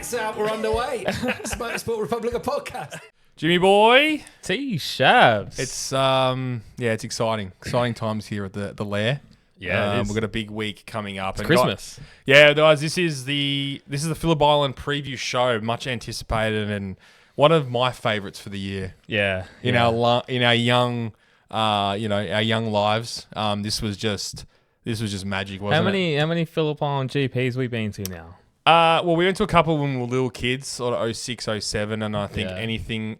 Lights out, we're underway. It's Motorsport Republica Podcast. Jimmy boy. T-Shabs. It's it's exciting. Exciting times here at the Lair. Yeah, we've got a big week coming up. It's Christmas. Guys, this is the Phillip Island preview show, much anticipated and one of my favourites for the year. Yeah. In our young lives, this was just magic, wasn't it? How many Phillip Island GPs we been to now? Well, we went to a couple when we were little kids, sort of 06, 07, and I think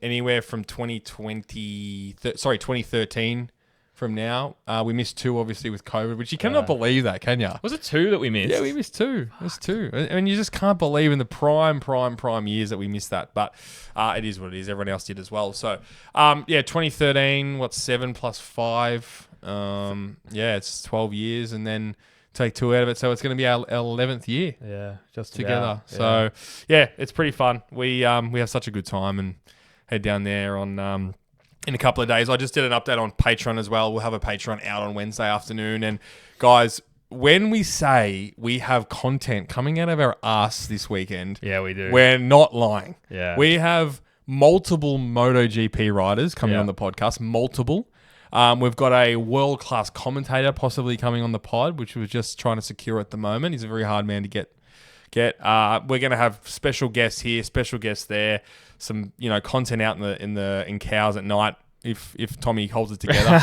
anywhere from 2013 from now. We missed 2, obviously, with COVID, which you cannot believe that, can you? Was it 2 that we missed? Yeah, we missed 2. It was 2. I mean, you just can't believe in the prime years that we missed that. But it is what it is. Everyone else did as well. So, 2013, 7 plus 5? It's 12 years, and then take 2 out of it, so it's going to be our 11th year. Yeah, just together. Yeah. So it's pretty fun. We have such a good time and head down there on in a couple of days. I just did an update on Patreon as well. We'll have a Patreon out on Wednesday afternoon. And guys, when we say we have content coming out of our ass this weekend, we do. We're not lying. Yeah, we have multiple MotoGP riders coming on the podcast. Multiple. We've got a world-class commentator possibly coming on the pod, which we're just trying to secure at the moment. He's a very hard man to get. We're going to have special guests here, special guests there, some content out in Cows at night if Tommy holds it together.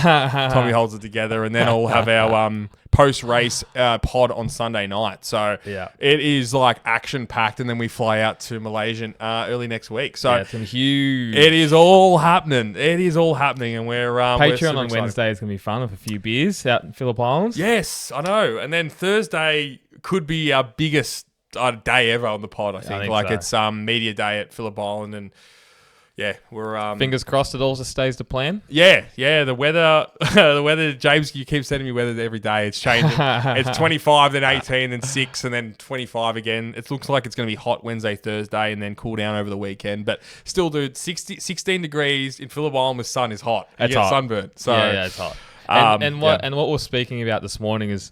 Tommy holds it together, and then I'll have our post-race pod on Sunday night. So it is like action-packed, and then we fly out to Malaysia early next week. So it's huge. It is all happening. And we're Patreon on Wednesday is going to be fun with a few beers out in Phillip Island. Yes, I know. And then Thursday could be our biggest day ever on the pod. I think it's media day at Phillip Island, and we're fingers crossed it also stays to plan. The weather, James, you keep sending me weather every day. It's changing. It's 25, then 18, then 6, and then 25 again. It looks like it's going to be hot Wednesday, Thursday, and then cool down over the weekend. But still, dude, 16 degrees in Phillip Island with sun is hot. You get sunburned. So it's hot. And what we're speaking about this morning is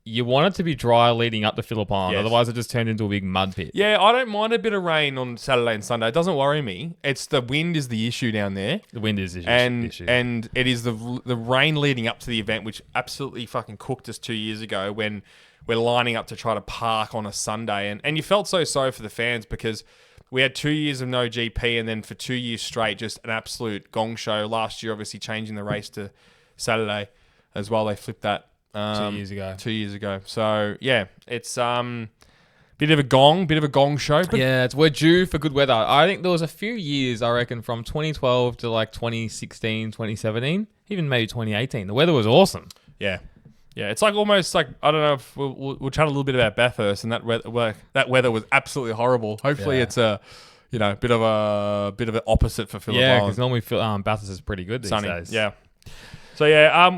you want it to be dry leading up to Phillip Island. Otherwise, it just turned into a big mud pit. Yeah, I don't mind a bit of rain on Saturday and Sunday. It doesn't worry me. It's the wind is the issue down there. The wind is the issue. And it is the rain leading up to the event, which absolutely fucking cooked us 2 years ago when we're lining up to try to park on a Sunday. And you felt so sorry for the fans because we had 2 years of no GP, and then for 2 years straight, just an absolute gong show. Last year, obviously, changing the race to Saturday as well. They flipped that. 2 years ago. 2 years ago. So, it's bit of a gong show. But we're due for good weather. I think there was a few years, I reckon, from 2012 to like 2016, 2017, even maybe 2018. The weather was awesome. Yeah. Yeah, it's like almost like, I don't know if we'll chat a little bit about Bathurst, and that weather was absolutely horrible. Hopefully it's a bit of an opposite for Phillip Island. Yeah, because normally Bathurst is pretty good these days. Yeah. So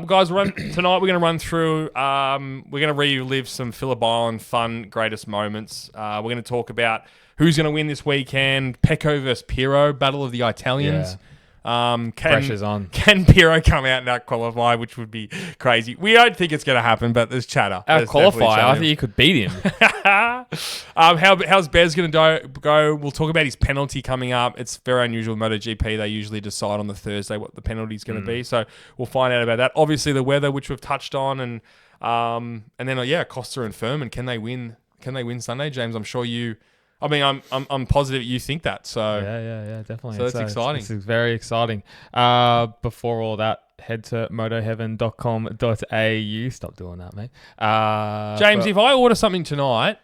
guys, tonight we're going to run through. We're going to relive some Phillip Island fun, greatest moments. We're going to talk about who's going to win this weekend. Pecco versus Pedro, Battle of the Italians. Pressure's on. Can Pedro come out and out-qualify, which would be crazy? We don't think it's going to happen, but there's chatter. Out-qualify? I think you could beat him. How's Bez going to go? We'll talk about his penalty coming up. It's very unusual in MotoGP. They usually decide on the Thursday what the penalty is going to be. So we'll find out about that. Obviously, the weather, which we've touched on, and then Acosta and Fermin. Can they win? Can they win Sunday, James? I'm sure you. I mean, I'm positive you think that. So yeah, definitely. So that's exciting. It's very exciting. Before all that, head to motoheaven.com.au. Stop doing that, mate. James, if I order something tonight,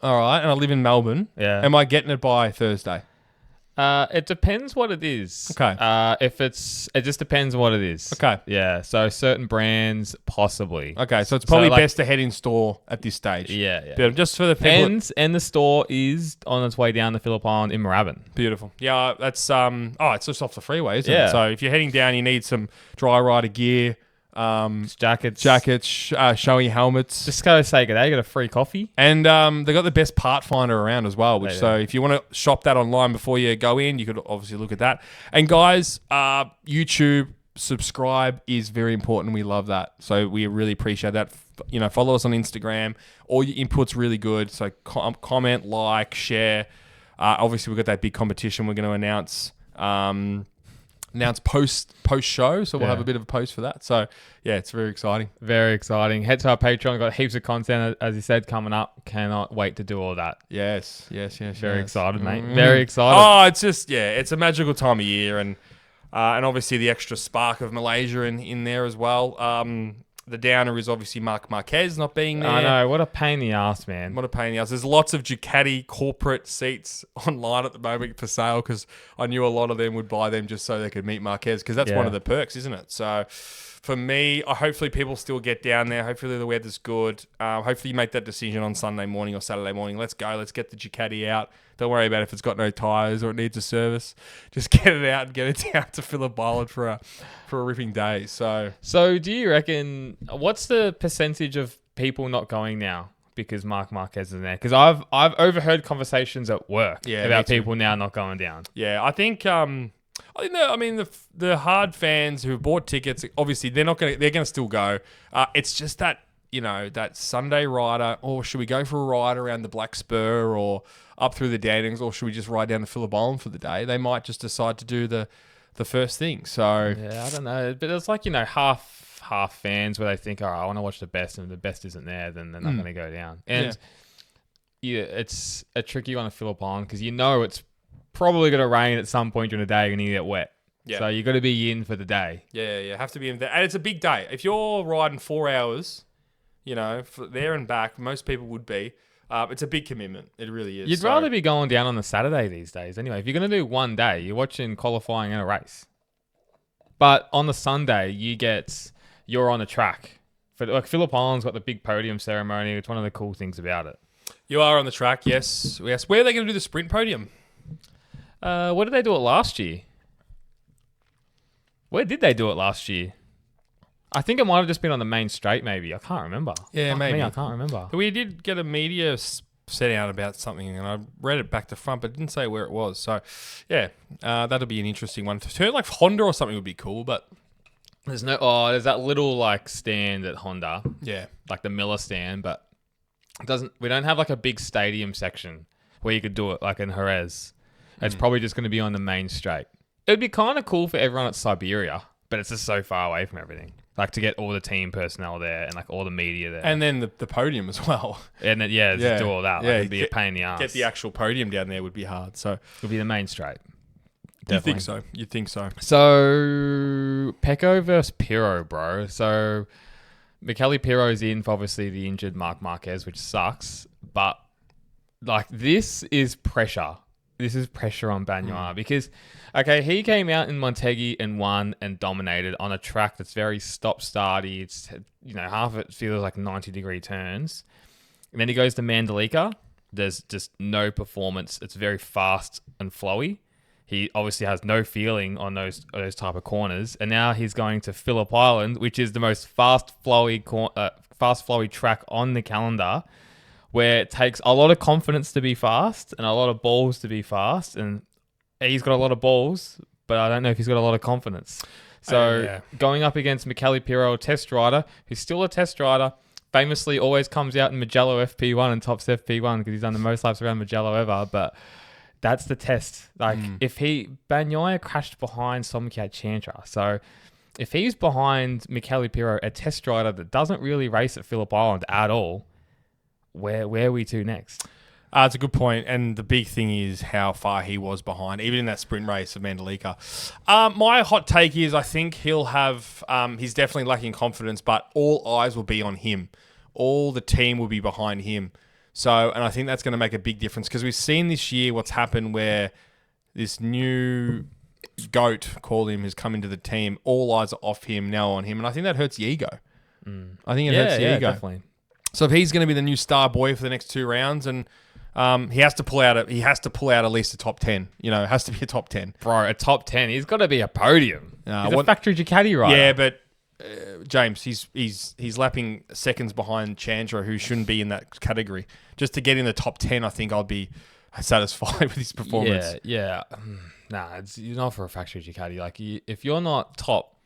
all right, and I live in Melbourne, am I getting it by Thursday? It depends what it is. Okay. It just depends what it is. Okay. Yeah. So certain brands, possibly. Okay. So it's probably best to head in store at this stage. Yeah. But just for the people. And the store is on its way down to Phillip Island in Moorabbin. Beautiful. Yeah. That's it's just off the freeway, isn't it? So if you're heading down, you need some dry rider gear. Jackets, showy helmets. Just gotta say good day. Got a free coffee, and they got the best part finder around as well. So if you want to shop that online before you go in, you could obviously look at that. And guys, YouTube subscribe is very important. We love that, so we really appreciate that. follow us on Instagram. All your input's really good. So comment, like, share. Obviously, we've got that big competition we're going to announce post show, so we'll have a bit of a post for that. So yeah, it's very exciting. Very exciting. Head to our Patreon. We've got heaps of content, as you said, coming up. Cannot wait to do all that. Yes. Very excited, mate. Very excited. Oh, it's just it's a magical time of year, and obviously the extra spark of Malaysia in there as well. The downer is obviously Marc Marquez not being there. I know. What a pain in the ass, man. What a pain in the ass. There's lots of Ducati corporate seats online at the moment for sale because I knew a lot of them would buy them just so they could meet Marquez because that's one of the perks, isn't it? So for me, hopefully people still get down there. Hopefully the weather's good. Hopefully you make that decision on Sunday morning or Saturday morning. Let's go. Let's get the Ducati out. Don't worry about if it's got no tyres or it needs a service. Just get it out and get it down to Phillip Island for a ripping day. So do you reckon, what's the percentage of people not going now because Marc Marquez is there? Because I've overheard conversations at work about people now not going down. Yeah, I think the hard fans who have bought tickets, obviously they're gonna still go. It's just that that Sunday rider, or should we go for a ride around the Black Spur or up through the Dannings, or should we just ride down to Phillip Island for the day? They might just decide to do the first thing. So yeah, I don't know, but it's like half fans where they think, I want to watch the best, and if the best isn't there, then they're not going to go down. And it's a tricky one to Phillip Island because it's probably going to rain at some point during the day. You're going to get wet. Yeah. So you got to be in for the day. Yeah, have to be in there, and it's a big day. If you're riding 4 hours, for there and back, most people would be. It's a big commitment. It really is. You'd rather be going down on the Saturday these days. Anyway, if you're going to do one day, you're watching qualifying and a race. But on the Sunday, you're on a track. Phillip Island's got the big podium ceremony. It's one of the cool things about it. You are on the track, yes. Where are they going to do the sprint podium? What did they do it last year? Where did they do it last year? I think it might have just been on the main straight, maybe. I can't remember. Yeah, maybe. I can't remember. We did get a media set out about something, and I read it back to front, but didn't say where it was. So, yeah, that'll be an interesting one. Like Honda or something would be cool, but there's that little stand at Honda. Yeah, like the Miller stand, but we don't have like a big stadium section where you could do it like in Jerez. It's probably just going to be on the main straight. It'd be kind of cool for everyone at Siberia, but it's just so far away from everything. Like to get all the team personnel there and like all the media there. And then the podium as well. And then, do all that. It'd be a pain in the ass. Get the actual podium down there would be hard. So it'll be the main straight. Definitely. You think so. So Pecco versus Pirro, bro. So Michele Pirro's in for obviously the injured Marc Marquez, which sucks. But like this is pressure. This is pressure on Bagnaia because, he came out in Motegi and won and dominated on a track that's very stop-starty. It's, half of it feels like 90-degree turns. And then he goes to Mandalika. There's just no performance. It's very fast and flowy. He obviously has no feeling on those type of corners. And now he's going to Phillip Island, which is the most fast flowy track on the calendar, where it takes a lot of confidence to be fast and a lot of balls to be fast. And he's got a lot of balls, but I don't know if he's got a lot of confidence. So going up against Michele Pirro, a test rider, who's still a test rider, famously always comes out in Mugello FP1 and tops FP1 because he's done the most laps around Mugello ever. But that's the test. Like Bagnaia crashed behind Somkhat Chantra. So if he's behind Michele Pirro, a test rider that doesn't really race at Phillip Island at all, where are we to next? It's a good point, and the big thing is how far he was behind, even in that sprint race of Mandalika. My hot take is I think he'll have... he's definitely lacking confidence, but all eyes will be on him. All the team will be behind him. So, and I think that's going to make a big difference because we've seen this year what's happened where this new GOAT, call him, has come into the team. All eyes are off him, now on him, and I think that hurts the ego. I think it hurts the ego. Definitely. So if he's going to be the new star boy for the next 2 rounds, and he has to pull out at least a top 10. It has to be a top 10. Bro, a top 10. He's got to be a podium. He's a factory Ducati rider. Yeah, but James, he's lapping seconds behind Chandra, who shouldn't be in that category. Just to get in the top 10, I think I'll be satisfied with his performance. Yeah. You're not for a factory Ducati. Like, if you're not top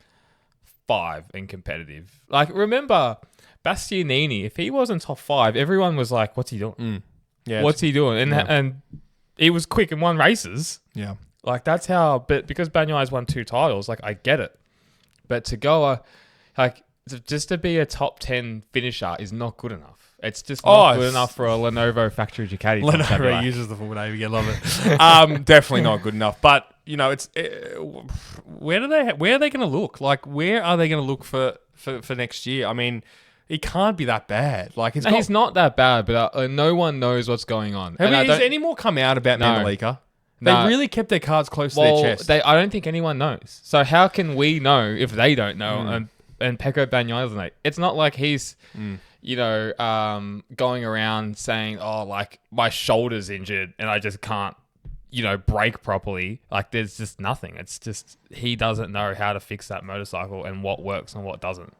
5 and competitive, like remember Bastianini, if he wasn't top 5, everyone was like, what's he doing? Yeah. What's he doing? And he was quick and won races. Yeah. Like, that's how... But because Bagnaia's won 2 titles, like, I get it. But to go... just to be a top 10 finisher is not good enough. It's just not good enough for a Lenovo factory Ducati. Lenovo uses the full name again. Love it. Definitely not good enough. But, you know, it's... where are they going to look? Like, where are they going to look for next year? I mean... He can't be that bad. Like he's not that bad, but no one knows what's going on. Has any more come out about Mandalika? They really kept their cards close to their chest. I don't think anyone knows. So how can we know if they don't know? And Pecco Bagnaia doesn't know. It's not like he's, going around saying, "Oh, like my shoulder's injured and I just can't, brake properly." Like there's just nothing. It's just he doesn't know how to fix that motorcycle and what works and what doesn't.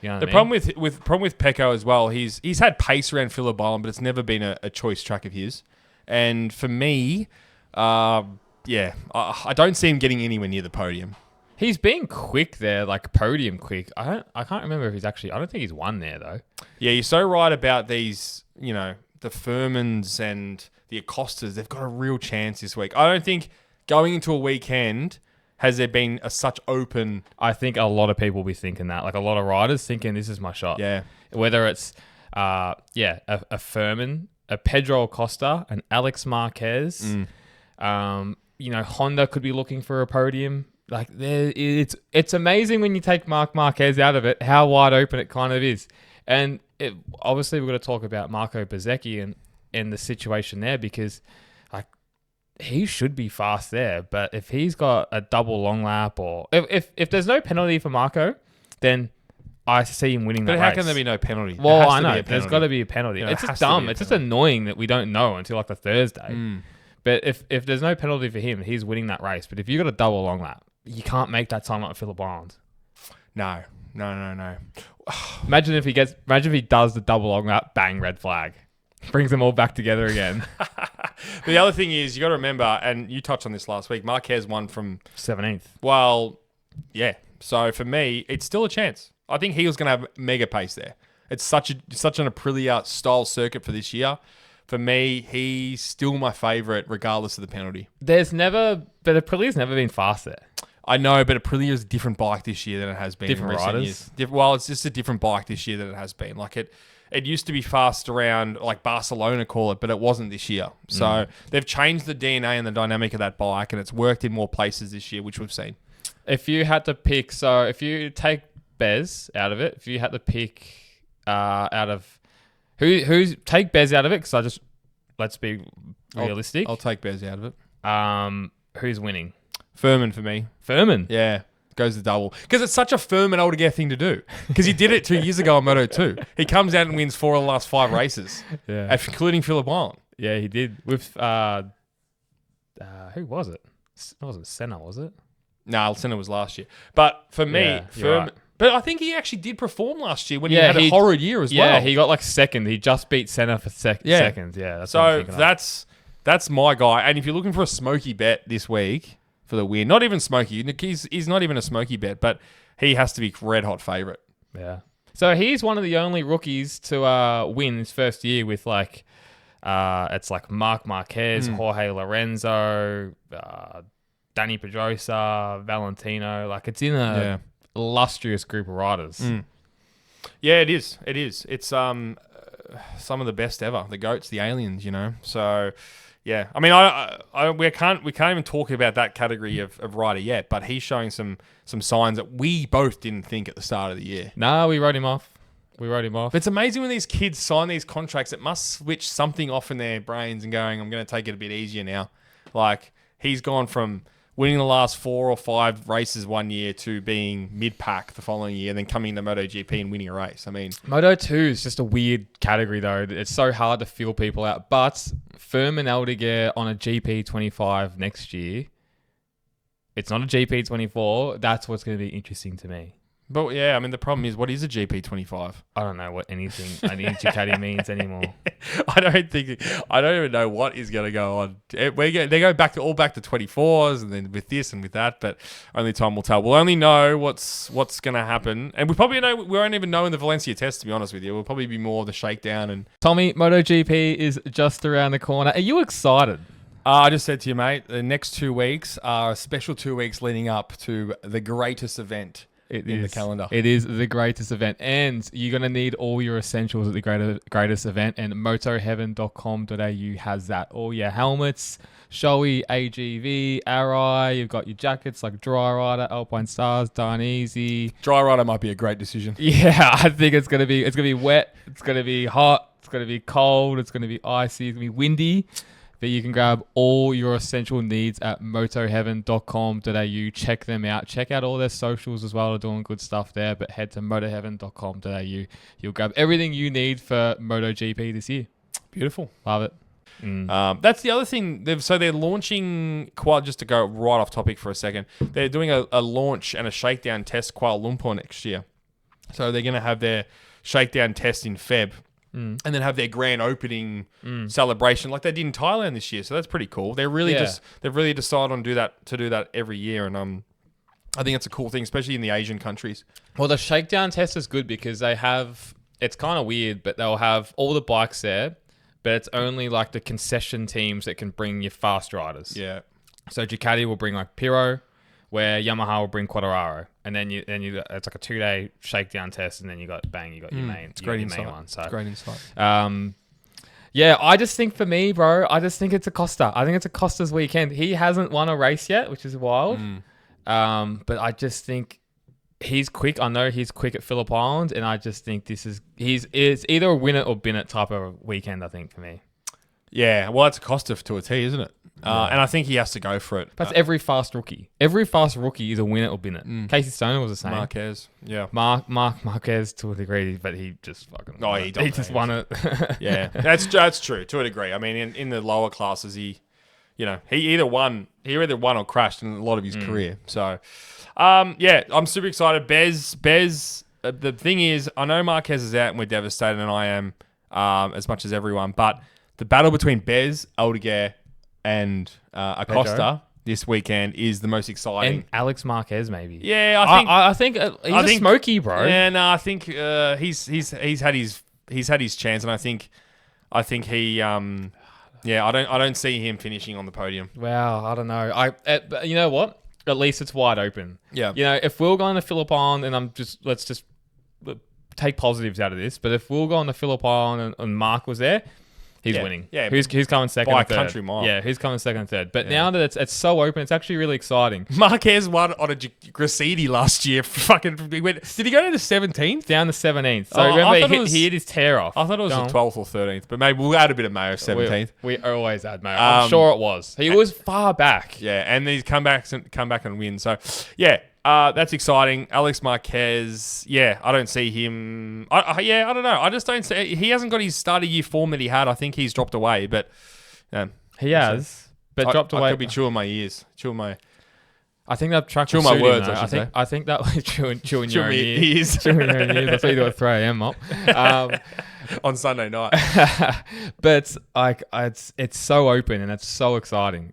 You know problem with Pecco as well, he's had pace around Phillip Island, but it's never been a choice track of his. And for me, I don't see him getting anywhere near the podium. He's been quick there, like podium quick. I can't remember if I don't think he's won there though. Yeah, you're so right about these, the Fermins and the Acostas. They've got a real chance this week. I don't think going into a weekend... Has there been such open... I think a lot of people will be thinking that. Like a lot of riders thinking this is my shot. Yeah. Whether it's, a Fermin, a Pedro Acosta, an Alex Marquez. Honda could be looking for a podium. Like it's amazing when you take Marc Marquez out of it, how wide open it kind of is. And obviously we're going to talk about Marco Bezzecchi and the situation there because... he should be fast there, but if he's got a double long lap or if there's no penalty for Marco, then I see him winning that race. But how can there be no penalty? Well, I know. There's got to be a penalty. It's just dumb. It's just annoying that we don't know until like the Thursday. But if there's no penalty for him, he's winning that race. But if you've got a double long lap, you can't make that time up with Phillip Island. No. Imagine if he does the double long lap, bang, red flag. Brings them all back together again. The other thing is, you got to remember, and you touched on this last week, Marquez won from 17th. Well, yeah. So for me, it's still a chance. I think he was going to have mega pace there. It's such an Aprilia style circuit for this year. For me, he's still my favourite, regardless of the penalty. But Aprilia's never been fast there. I know, but Aprilia is a different bike this year than it has been different in recent riders. years. Well, it's just a different bike this year than it has been. Like it used to be fast around like Barcelona, call it, but it wasn't this year. So they've changed the DNA and the dynamic of that bike, and it's worked in more places this year, which we've seen. If you had to pick, so if you take Bez out of it, if you had to pick out of who's take Bez out of it, because let's be realistic. I'll take Bez out of it. Who's winning? Fermin for me. Fermin? Yeah. Goes the double. Because it's such a Fermin Aldeguer thing to do. Because he did it 2 years ago on Moto2. He comes out and wins 4 of the last 5 races. Yeah. Including Phillip Island. Yeah, he did. With, who was it? It wasn't Senna, was it? No, Senna was last year. But for me, Fermin... Right. But I think he actually did perform last year when he had a horrid year as well. Yeah, he got like second. He just beat Senna for seconds. Yeah, that's my guy. And if you're looking for a smoky bet this week... for the win. Not even smoky. He's not even a smoky bet, but he has to be red hot favourite. Yeah. So he's one of the only rookies to win his first year with it's like Marc Marquez, Jorge Lorenzo, Danny Pedrosa, Valentino. Like it's in a illustrious group of riders. Yeah, it is. It's some of the best ever. The GOATs, the aliens, So... yeah, I mean, we can't even talk about that category of rider yet, but he's showing some signs that we both didn't think at the start of the year. No, we wrote him off. But it's amazing when these kids sign these contracts, it must switch something off in their brains and going, I'm going to take it a bit easier now. Like, he's gone from winning the last 4 or 5 races one year to being mid-pack the following year, and then coming to MotoGP and winning a race. I mean... Moto2 is just a weird category, though. It's so hard to feel people out. But Fermin Aldeguer on a GP25 next year, it's not a GP24. That's what's going to be interesting to me. But yeah, I mean, the problem is, what is a GP25? I don't know what any Ducati means anymore. I don't even know what is going to go on. They go back to 24s, and then with this and with that, but only time will tell. We'll only know what's going to happen, and we won't even know in the Valencia test. To be honest with you, we'll probably be more of the shakedown. And Tommy, MotoGP is just around the corner. Are you excited? I just said to you, mate, the next 2 weeks are a special 2 weeks leading up to the greatest event in the calendar. It is the greatest event, and you're going to need all your essentials at the greatest event, and motoheaven.com.au has that. All your helmets, Shoei, AGV, Arai, you've got your jackets like Dry Rider, Alpine Stars, Darn Easy. Dry Rider might be a great decision. Yeah, I think it's going to be wet, it's going to be hot, it's going to be cold, it's going to be icy, it's going to be windy. But you can grab all your essential needs at motoheaven.com.au. Check them out. Check out all their socials as well. They're doing good stuff there. But head to motoheaven.com.au. You'll grab everything you need for MotoGP this year. Beautiful. Love it. That's the other thing. They're launching, just to go right off topic for a second, they're doing a launch and a shakedown test Kuala Lumpur next year. So they're going to have their shakedown test in Feb. And then have their grand opening celebration like they did in Thailand this year. So that's pretty cool. They've really decided on do that every year, and I think it's a cool thing, especially in the Asian countries. Well, the shakedown test is good because it's kind of weird, but they'll have all the bikes there, but it's only like the concession teams that can bring your fast riders. Yeah. So Ducati will bring like Piro, where Yamaha will bring Quattararo, and then you it's like a 2-day shakedown test, and then you got your main. It's great insight. main one. So. It's great insight. Yeah, I just think for me, bro, I just think it's Acosta. I think it's Acosta's weekend. He hasn't won a race yet, which is wild. But I just think he's quick. I know he's quick at Phillip Island, and I just think it's either a win it or bin it type of weekend. I think for me. Yeah, well, it's Acosta to a T, isn't it? And I think he has to go for it. That's every fast rookie. Every fast rookie is a win it or bin it. Casey Stoner was the same. Marquez, yeah. Marc Marquez to a degree, but he just fucking he just won it. Yeah, that's true to a degree. I mean, in the lower classes, he either won or crashed in a lot of his career. So, I'm super excited. Bez. The thing is, I know Marquez is out and we're devastated, and I am as much as everyone, but the battle between Bez, Aldeguer, and Acosta Pedro this weekend is the most exciting. And Alex Marquez, maybe. Yeah, I think he's a smoky, bro. Yeah, no, I think he's had his chance, and I think he I don't see him finishing on the podium. Wow, I don't know. But you know what? At least it's wide open. Yeah. You know, if we're going to Phillip Island, and let's just take positives out of this, but if we'll go on to Phillip Island and Mark was there, he's winning. Yeah. Who's coming second by and third? A country mile. Yeah, who's coming second and third. But now that it's so open, it's actually really exciting. Marquez won on a Gracidi last year. Did he go down to 17th? Down to 17th. So remember, he hit his tear off. I thought it was the 12th or 13th, but maybe we'll add a bit of Mayo 17th. We always add Mayo. I'm sure it was. He was far back. Yeah, and he's come back and win. So, yeah. That's exciting. Alex Marquez, I don't see him. I don't know. I just don't see. He hasn't got his start of year form that he had. I think he's dropped away, but he has. But dropped away. I could be chewing my ears. I think that track chewing was my words. I think that was chewing your own ears. Chewing your own ears. That's what you do at 3 a.m. up on Sunday night. But it's so open and it's so exciting.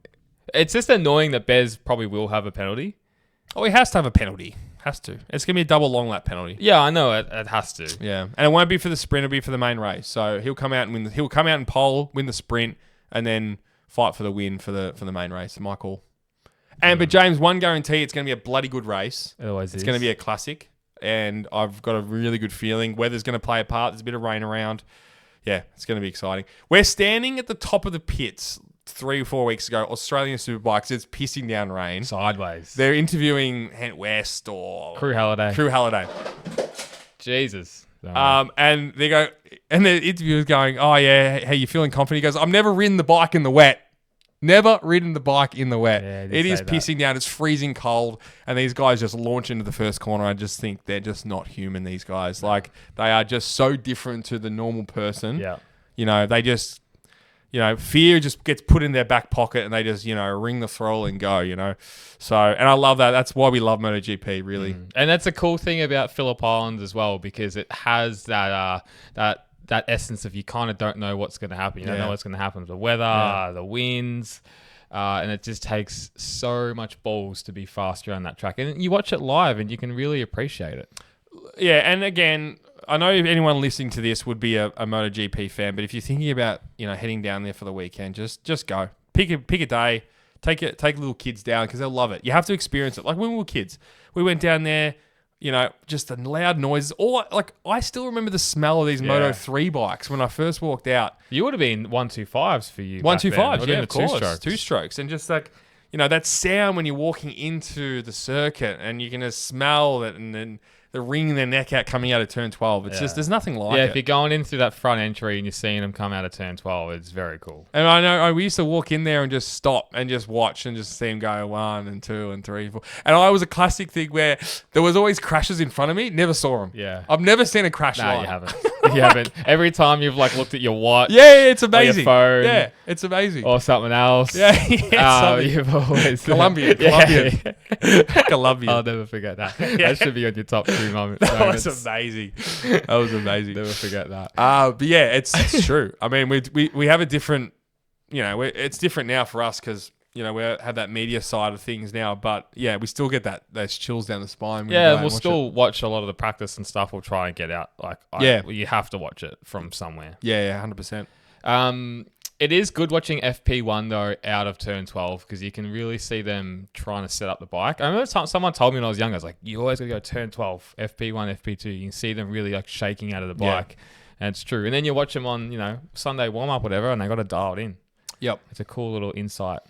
It's just annoying that Bez probably will have a penalty. Oh, he has to have a penalty. Has to. It's going to be a double long lap penalty. Yeah, I know. It has to. Yeah. And it won't be for the sprint. It'll be for the main race. So he'll come out and win. He'll come out and pole, win the sprint, and then fight for the win for the main race. My call. But James, one guarantee, it's going to be a bloody good race. It always is. It's going to be a classic. And I've got a really good feeling. Weather's going to play a part. There's a bit of rain around. Yeah, it's going to be exciting. We're standing at the top of the pits 3 or 4 weeks ago, Australian Superbikes. It's pissing down rain. Sideways. They're interviewing Hent West or Crew Halliday. Jesus. And they go, and the interviewer's going, "Oh yeah, how you feeling confident?" He goes, "I've never ridden the bike in the wet. Never ridden the bike in the wet. Yeah, it is pissing down. It's freezing cold, and these guys just launch into the first corner. I just think they're just not human. These guys, like they are just so different to the normal person. Yeah, you know, they just." fear just gets put in their back pocket and they just, ring the throttle and go, So, and I love that. That's why we love MotoGP, really. And that's a cool thing about Phillip Island as well, because it has that essence of you kind of don't know what's going to happen. You don't know what's going to happen with the weather, the winds, and it just takes so much balls to be fast around that track. And you watch it live and you can really appreciate it. Yeah, and again, I know if anyone listening to this would be a MotoGP fan, but if you're thinking about heading down there for the weekend, just go. Pick a day, take little kids down because they'll love it. You have to experience it. Like when we were kids, we went down there. Just the loud noises. I still remember the smell of these Moto 3 bikes when I first walked out. You would have been 125s for you. 125s, yeah, of course. Two strokes, and just like that sound when you're walking into the circuit, and you're gonna smell it, and then the wringing their neck out coming out of turn 12. It's just, there's nothing like it. Yeah, if you're going in through that front entry and you're seeing them come out of turn 12, it's very cool. And I know we used to walk in there and just stop and just watch and just see them go 1 and 2 and 3 and 4. And I was a classic thing where there was always crashes in front of me. Never saw them. Yeah. I've never seen a crash. No, you haven't. You haven't. Every time you've looked at your watch. Yeah, it's amazing. Or your phone. Yeah, it's amazing. Or something else. Yeah, you've always Colombian. Colombian. I'll never forget that. That should be on your top 3 moments. That was amazing. That was amazing. Never forget that. But yeah, it's true. I mean, we have a different, it's different now for us because we have that media side of things now. But yeah, we still get those chills down the spine. Yeah, we'll still watch a lot of the practice and stuff. We'll try and get out. You have to watch it from somewhere. Yeah, 100%. It is good watching FP1 though out of turn 12 because you can really see them trying to set up the bike. I remember someone told me when I was younger, I was like, you always got to go turn 12, FP1, FP2. You can see them really shaking out of the bike. And it's true. And then you watch them on, Sunday warm-up, whatever, and they got it dialed in. Yep. It's a cool little insight.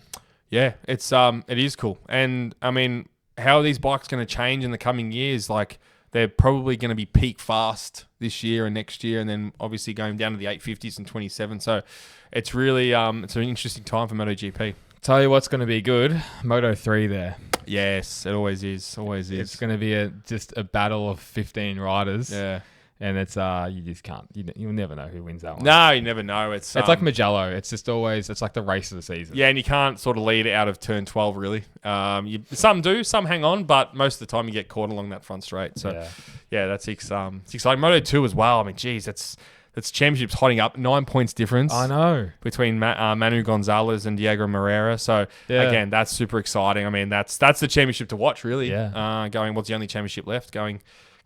Yeah, it is cool. And I mean, how are these bikes going to change in the coming years? Like, they're probably going to be peak fast this year and next year, and then obviously going down to the 850s and 27. So it's really it's an interesting time for MotoGP. Tell you what's going to be good, Moto 3 there. Yes, it always is. Always is. It's going to be just a battle of 15 riders. Yeah. And it's you just can't. You'll never know who wins that one. No, you never know. It's like Magello. It's just always. It's like the race of the season. Yeah, and you can't sort of lead out of turn 12 really. Some do, some hang on, but most of the time you get caught along that front straight. So yeah, that's it's exciting. Moto 2 as well. I mean, geez, that's championships hotting up. 9 points difference. I know between Manu Gonzalez and Diego Moreira. So again, that's super exciting. I mean, that's the championship to watch really. Yeah. What's the only championship left going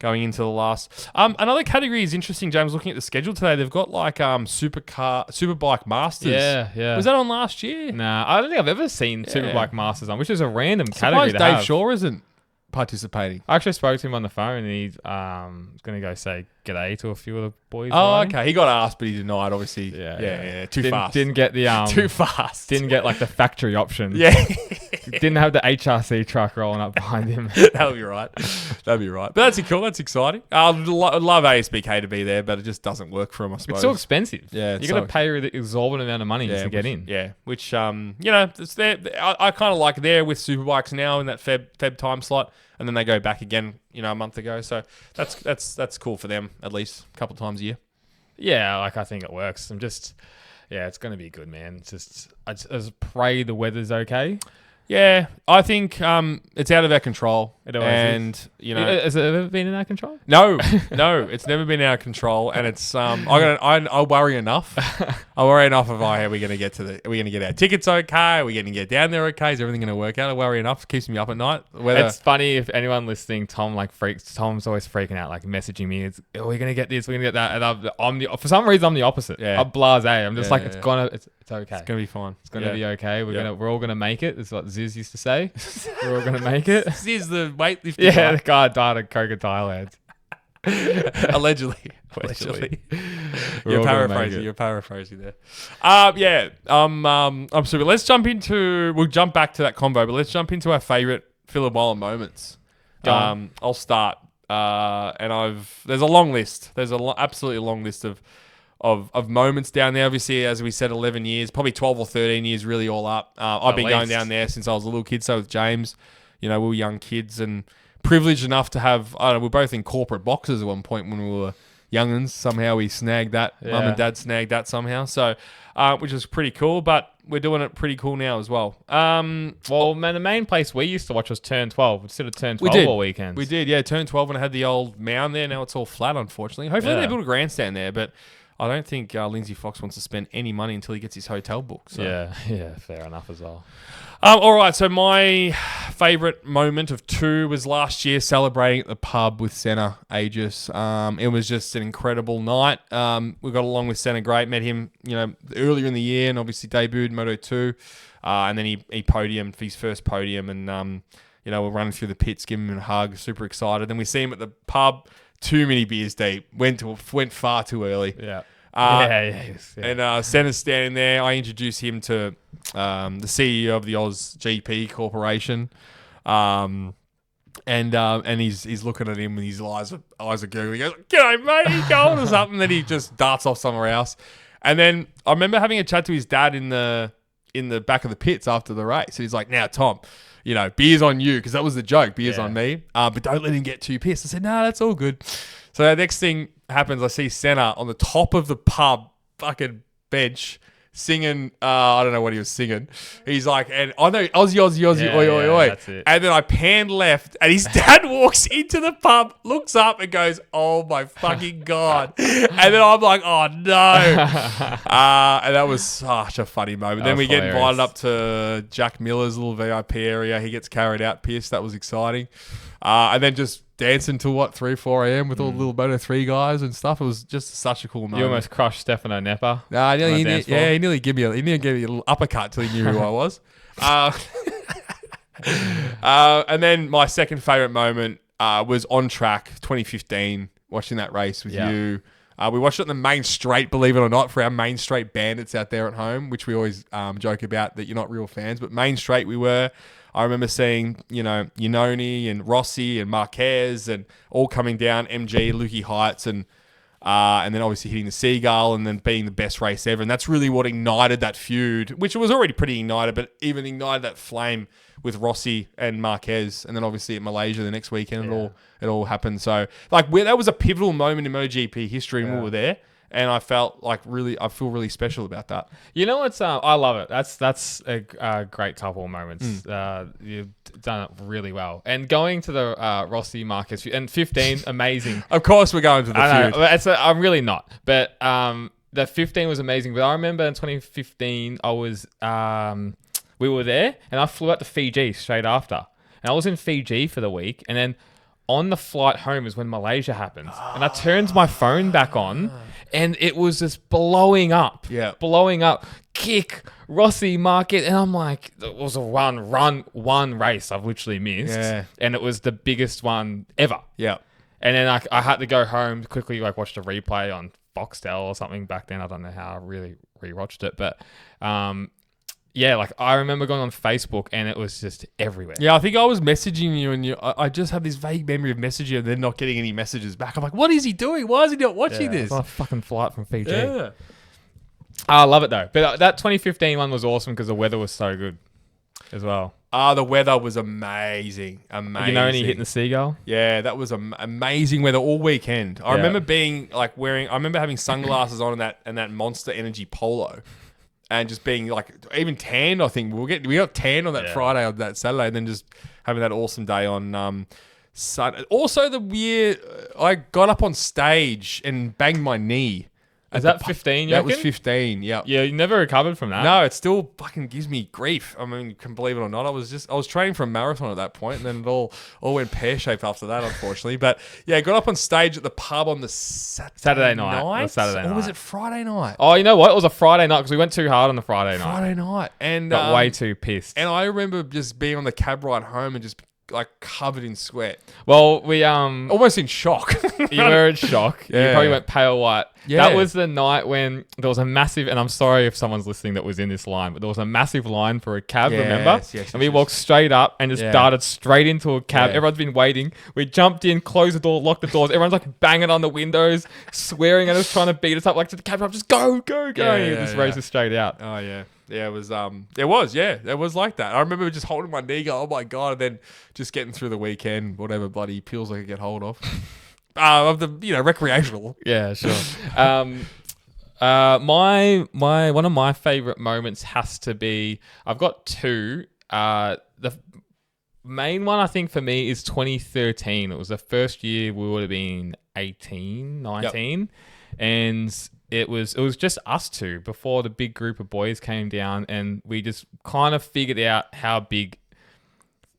into the last. Another category is interesting, James, looking at the schedule today. They've got like Superbike Masters. Yeah. Was that on last year? Nah, I don't think I've ever seen Superbike Masters on, which is a random category to Dave have. Shaw isn't participating. I actually spoke to him on the phone and he's going to go say g'day to a few of the boys. Oh, okay. He got asked, but he denied, obviously. Yeah. Too fast. Didn't get the... Too fast. Didn't get like the factory option. Yeah. Didn't have the HRC truck rolling up behind him. That'll be right. But that's cool. That's exciting. I'd love ASBK to be there, but it just doesn't work for him, I suppose. It's so expensive. Yeah. You got to pay the exorbitant amount of money to get in. Yeah. Which, it's there. I kind of like there with Superbikes now in that Feb time slot, and then they go back again, a month ago. So that's cool for them, at least a couple times a year. Yeah, I think it works. It's going to be good, man. It's just, I just pray the weather's okay. Yeah, I think it's out of our control. It always is. Has it ever been in our control? No, it's never been in our control, and it's I worry enough. I worry enough of how we're going to get are we going to get our tickets okay? Are we going to get down there okay? Is everything going to work out? I worry enough. It keeps me up at night. It's funny if anyone listening, Tom's always freaking out, like messaging me. We're going to get this, we're going to get that, and for some reason I'm the opposite. Yeah. I'm blasé. I'm just it's okay. It's gonna be fine. It's gonna be okay. We're all gonna make it. It's what Ziz used to say. We're all gonna make it. Ziz, the weightlifting. Yeah, the guy died in Coca, Thailand. Allegedly. You're paraphrasing there. I'm super. We'll jump back to that convo, but let's jump into our favourite Phillip Island moments. I'll start. And there's a long list. There's absolutely a long list of moments down there. Obviously, as we said, 11 years, probably 12 or 13 years really all up. I've been going down there since I was a little kid. So with James, we were young kids and privileged enough to have, we're both in corporate boxes at one point when we were, young'uns. Somehow we snagged that. Yeah. Mum and Dad snagged that somehow. So, which is pretty cool. But we're doing it pretty cool now as well. Well, man, the main place we used to watch was Turn 12. Instead of Turn 12 We did. all weekends. We did, yeah. Turn 12 and it had the old mound there. Now it's all flat, unfortunately. Hopefully they build a grandstand there, but I don't think Lindsay Fox wants to spend any money until he gets his hotel booked. So. Yeah, fair enough as well. All right, so my favourite moment of 2 was last year celebrating at the pub with Senna Aegis. It was just an incredible night. We got along with Senna great. Met him, earlier in the year, and obviously debuted Moto 2. And then he podiumed for his first podium, and we're running through the pits, giving him a hug, super excited. Then we see him at the pub, too many beers deep, went far too early. Yeah. And Senna's standing there. I introduced him to the CEO of the Oz GP Corporation, and he's looking at him, and his eyes are googling. He goes, "G'day, mate, you going or something?" Then he just darts off somewhere else. And then I remember having a chat to his dad in the back of the pits after the race. And he's like, "Now, Tom, beer's on you," because that was the joke. Beer's on me, but don't let him get too pissed. I said, "No, that's all good." So the next thing happens, I see Senna on the top of the pub fucking bench singing, I don't know what he was singing. He's like, and I know Aussie, oi, oi, oi. That's it. And then I panned left, and his dad walks into the pub, looks up, and goes, "Oh my fucking God." And then I'm like, "Oh no." And that was such a funny moment. Then we get invited up to Jack Miller's little VIP area. He gets carried out, pissed. That was exciting. And then just dancing till 3 or 4 a.m. with all the little Moto 3 guys and stuff. It was just such a cool moment. You almost crushed Stefano Neppa. He nearly gave me a little uppercut till he knew who I was. And then my second favourite moment was on track 2015, watching that race with you. We watched it on the main straight, believe it or not, for our main straight bandits out there at home, which we always joke about that you're not real fans, but main straight we were. I remember seeing, Iannone and Rossi and Marquez and all coming down, MG, Lukey Heights, and then obviously hitting the Seagull and then being the best race ever. And that's really what ignited that feud, which was already pretty ignited, but even ignited that flame with Rossi and Marquez. And then obviously at Malaysia the next weekend, it all happened. So that was a pivotal moment in MotoGP history when we were there. And I felt I feel really special about that. You know what's? I love it. That's a great couple of moments. You've done it really well. And going to the Rossi Marquez and 15, amazing. Of course, we're going to the feud. I'm really not, but the 15 was amazing. But I remember in 2015, we were there, and I flew out to Fiji straight after, and I was in Fiji for the week, and then on the flight home is when Malaysia happens, and I turned my phone back on. And it was just blowing up. Yeah. Blowing up. Kick, Rossi, Marquez. And I'm like, it was a one race I've literally missed. Yeah. And it was the biggest one ever. Yeah. And then I had to go home quickly, watch the replay on Foxtel or something back then. I don't know how I really rewatched it. But I remember going on Facebook and it was just everywhere. Yeah, I think I was messaging you and I just have this vague memory of messaging you and then not getting any messages back. I'm like, what is he doing? Why is he not watching this? It's a fucking flight from Fiji. Yeah. I love it though. But that 2015 one was awesome because the weather was so good as well. The weather was amazing. Amazing. Hitting the Seagull? Yeah, that was amazing weather all weekend. I remember being I remember having sunglasses on and that Monster Energy polo. And just being even tanned, I think we got tanned on that Friday or that Saturday, and then just having that awesome day on Sunday. Also, I got up on stage and banged my knee. Is that 15? That was 15. Yeah. Yeah, you never recovered from that. No, it still fucking gives me grief. I mean, you can believe it or not. I was training for a marathon at that point, and then it all went pear shaped after that, unfortunately. But yeah, got up on stage at the pub on the Saturday night. Or was it Friday night? Oh, you know what? It was a Friday night because we went too hard on the Friday night. And got way too pissed. And I remember just being on the cab ride home and just covered in sweat. Well, we almost in shock. You were in shock. Yeah. You probably went pale white. Yeah. That was the night when there was a massive, and I'm sorry if someone's listening that was in this line, but there was a massive line for a cab, remember? Yes, and we walked straight up and just darted straight into a cab. Yeah. Everyone's been waiting. We jumped in, closed the door, locked the doors. Everyone's banging on the windows, swearing at us, trying to beat us up to the cab. Just go. And just races straight out. Oh, yeah. Yeah, it was like that. I remember just holding my knee, going, oh my God, and then just getting through the weekend, whatever bloody pills I could get hold of. of the recreational. Yeah, sure. My one of my favorite moments has to be. I've got two. The main one I think for me is 2013. It was the first year we would have been 18, 19, yep. And it was just us two before the big group of boys came down, and we just kind of figured out how big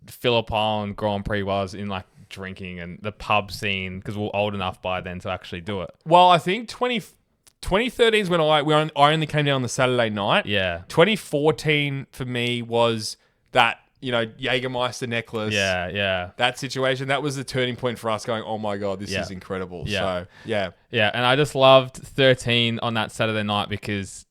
Phillip Island Grand Prix was in like drinking and the pub scene, because we were old enough by then to actually do it. Well, I think 2013 is when I only came down on the Saturday night. Yeah. 2014 for me was that, Jägermeister necklace. Yeah, yeah. That situation, that was the turning point for us going, oh my God, this is incredible. Yeah. So, yeah. Yeah, and I just loved 13 on that Saturday night because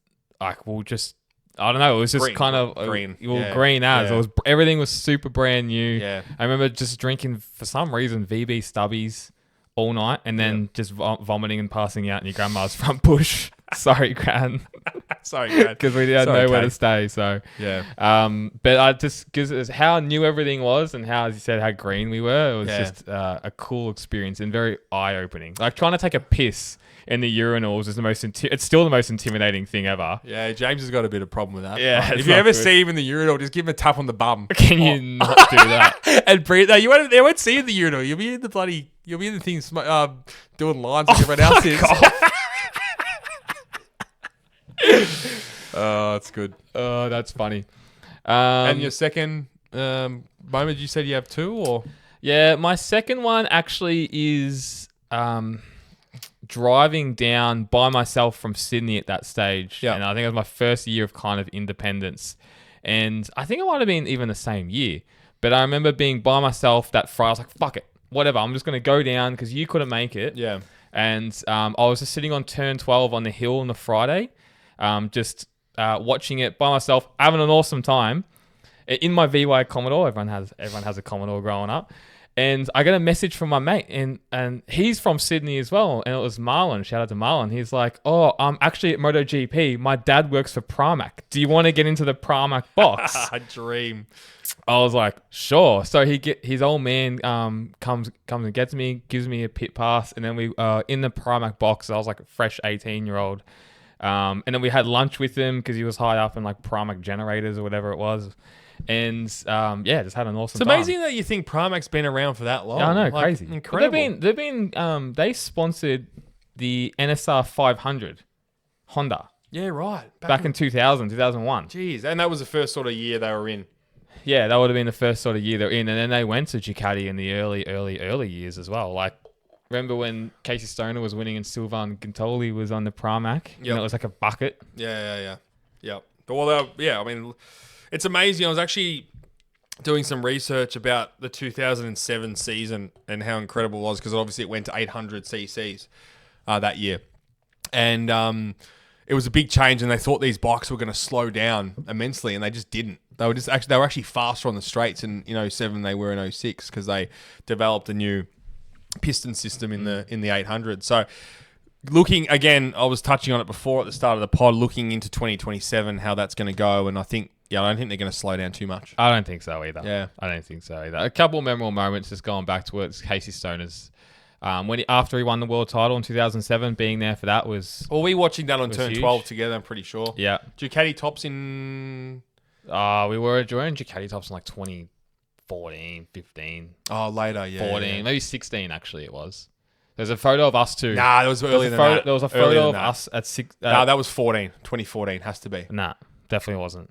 we'll just... I don't know. It was just green, kind of green. Green as Yeah. it was. Everything was super brand new. Yeah. I remember just drinking for some reason VB Stubbies all night, and then just vomiting and passing out in your grandma's front bush. Sorry, Gran. Sorry, Gran. Because we had nowhere to stay. So yeah. But I just because how new everything was and how, as you said, how green we were. It was just a cool experience and very eye opening. Like trying to take a piss in the urinals is it's still the most intimidating thing ever. Yeah, James has got a bit of problem with that. Yeah, if you ever see him in the urinal, just give him a tap on the bum. Can you not do that? And breathe. No, they won't see you in the urinal. You'll be in the thing doing lines like everyone else is. Oh, that's good. Oh, that's funny. And your second moment, you said you have two, or? Yeah, my second one actually is driving down by myself from Sydney at that stage. Yeah. And I think it was my first year of kind of independence. And I think it might have been even the same year. But I remember being by myself that Friday. I was like, fuck it. Whatever. I'm just going to go down because you couldn't make it. Yeah. And I was just sitting on turn 12 on the hill on the Friday, just watching it by myself, having an awesome time. In my VY Commodore, everyone has a Commodore growing up. And I got a message from my mate, and he's from Sydney as well, and it was Marlon. Shout out to Marlon. He's like, "Oh, I'm actually at MotoGP. My dad works for Pramac. Do you want to get into the Pramac box?" A dream. I was like, "Sure." So his old man comes and gets me, gives me a pit pass, and then we in the Pramac box. I was like a fresh 18-year-old, and then we had lunch with him because he was high up in like Pramac generators or whatever it was. And just had an awesome time. It's amazing that you think Primac's been around for that long. Yeah, I know, crazy. Incredible. They sponsored the NSR 500 Honda. Yeah, right. Back in 2001. Jeez, and that was the first sort of year they were in. Yeah, that would have been the first sort of year they're in, and then they went to Ducati in the early years as well. Like, remember when Casey Stoner was winning and Sylvain Gintoli was on the Pramac? Yep. And it was like a bucket. Yeah. But I mean, it's amazing. I was actually doing some research about the 2007 season and how incredible it was, because obviously it went to 800 cc's that year. And it was a big change, and they thought these bikes were going to slow down immensely, and they just didn't. They were actually faster on the straights in 07 they were in 06, because they developed a new piston system in the 800. So looking again, I was touching on it before at the start of the pod, looking into 2027, how that's going to go, and I don't think they're going to slow down too much. I don't think so either. Yeah. I don't think so either. A couple of memorable moments, just going back to it, Casey Stoner's after he won the world title in 2007, being there for that was... Well, we watching that on turn huge. 12 together, I'm pretty sure. Yeah. Ducati tops in... we were in Ducati tops in like 2014, 15. Oh, later, yeah. 14, maybe 16 actually it was. There's a photo of us too. Nah, that was earlier than that. There was a photo of us at 6... Nah, that was 2014, has to be. Nah, definitely wasn't.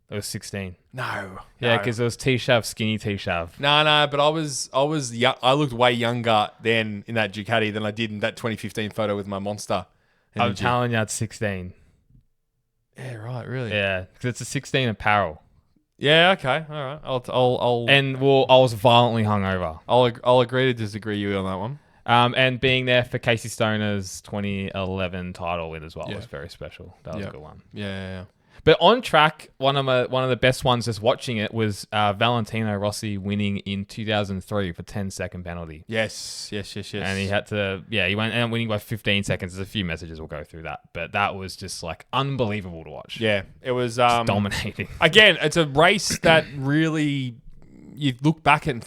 It was 16. No. Yeah, because it was T-Shav, skinny T-Shav. No, but I was young. I looked way younger then in that Ducati than I did in that 2015 photo with my Monster. I'm telling you, it's 16. Yeah, right, really. Yeah, because it's a 16 apparel. Yeah, okay, all right. I'll I was violently hungover. I'll agree to disagree you on that one. And being there for Casey Stoner's 2011 title win as well was very special. That was a good one. Yeah. But on track, one of the best ones just watching it was Valentino Rossi winning in 2003 for 10-second penalty. Yes. And he had to, he went and winning by 15 seconds. There's a few messages we'll go through that, but that was just like unbelievable to watch. Yeah, it was dominating. Again, it's a race that really you look back and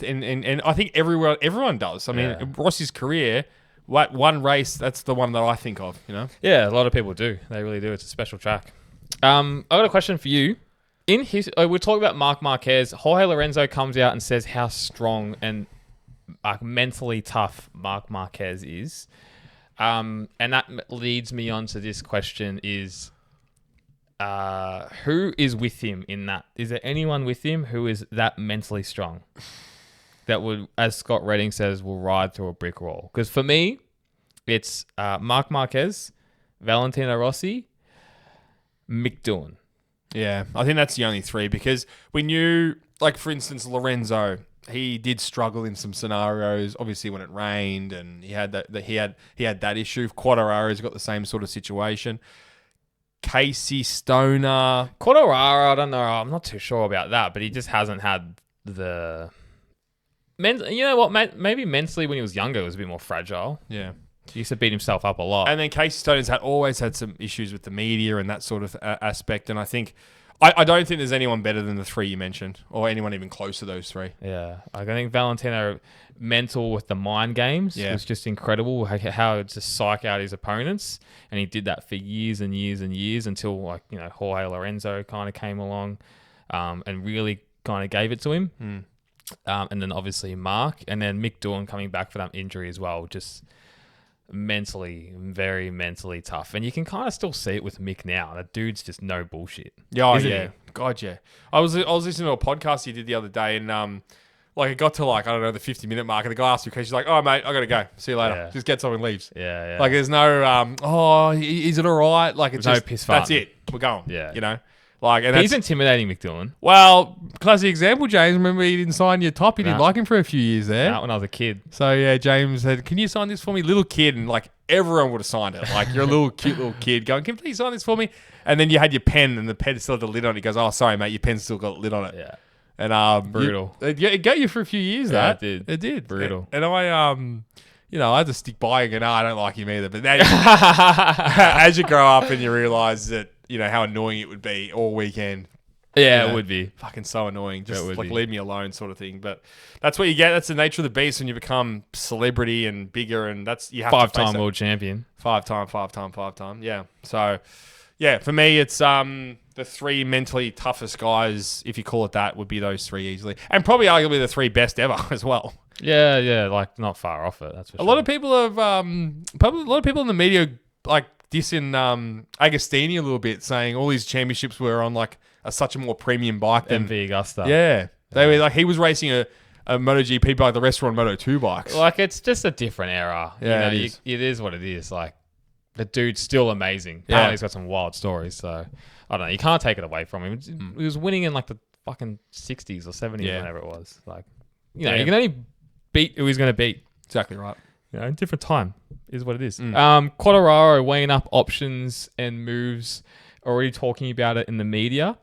I think everyone does. I mean, Rossi's career one race, that's the one that I think of, you know? Yeah, a lot of people do. They really do. It's a special track. I got a question for you. We're talking about Marc Marquez. Jorge Lorenzo comes out and says how strong and mentally tough Marc Marquez is. And that leads me on to this question is, who is with him in that? Is there anyone with him who is that mentally strong that would, as Scott Redding says, will ride through a brick wall? Because for me, it's Marc Marquez, Valentino Rossi, Mick Doohan. Yeah, I think that's the only three because we knew, like, for instance, Lorenzo, he did struggle in some scenarios, obviously when it rained, and he had he had that issue. Quartararo's got the same sort of situation. Casey Stoner. Quartararo, I don't know. I'm not too sure about that, but he just hasn't had the... You know what? Maybe mentally when he was younger, it was a bit more fragile. Yeah. He used to beat himself up a lot. And then Casey Stoner's always had some issues with the media and that sort of aspect. And I think... I don't think there's anyone better than the three you mentioned, or anyone even close to those three. Yeah. I think Valentino, mental with the mind games, was just incredible. How to psych out his opponents. And he did that for years and years and years until, like, you know, Jorge Lorenzo kind of came along and really kind of gave it to him. And then obviously Mark, and then Mick Doohan coming back for that injury as well. Just very mentally tough. And you can kind of still see it with Mick now. That dude's just no bullshit. Yeah, yeah. God, yeah. I was listening to a podcast he did the other day, and like it got to, like, I don't know, the 50-minute mark, and the guy asked me a question. She's like, "Oh, mate, I gotta go. See you later." Yeah. Just gets up and leaves. Yeah, yeah. Like there's no is it all right? Like it's There's just no piss that's farting. it. We're going. Yeah. You know. Like, and he's that's, intimidating, Mick Doohan. well, classic example, James. Remember he didn't sign your top. You didn't like him for a few years there. When I was a kid. So yeah, James said, "Can you sign this for me?" Little kid, and like everyone would have signed it. Like you're a little cute little kid going, "Can you please sign this for me?" And then you had your pen, and the pen still had the lid on it. He goes, "Oh, sorry, mate, your pen's still got a lid on it." Yeah. And brutal. It got you for a few years. Yeah, That it did. Brutal. And I you know, I had to stick by and go, "No, I don't like him either." But now, as you grow up and you realise that, you know, how annoying it would be all weekend. Yeah, You know, it would be. fucking so annoying. Just It would like be. leave me alone, sort of thing. But that's what you get. That's the nature of the beast when you become celebrity and bigger, and that's you have to face Five-time that. world champion. Five time. Yeah. So, yeah, for me, it's the three mentally toughest guys, if you call it that, would be those three easily, and probably arguably the three best ever as well. Yeah, like not far off it. That's for A sure. lot of people have probably a lot of people in the media like dissing Agostini a little bit, saying all these championships were on like such a more premium bike than MV Augusta. Yeah, they were like he was racing a MotoGP bike, the rest were on Moto2 bikes. Like, it's just a different era. Yeah, you know, it is. it is what it is. Like, the dude's still amazing. Yeah. Apparently he's got some wild stories. So, I don't know. You can't take it away from him. He was winning in like the fucking 60s or 70s, Yeah. whenever it was. Like, you know, Yeah. you can only beat who he's going to beat. Exactly right. You know, different time is what it is. Quartararo weighing up options and moves, already talking about it in the media.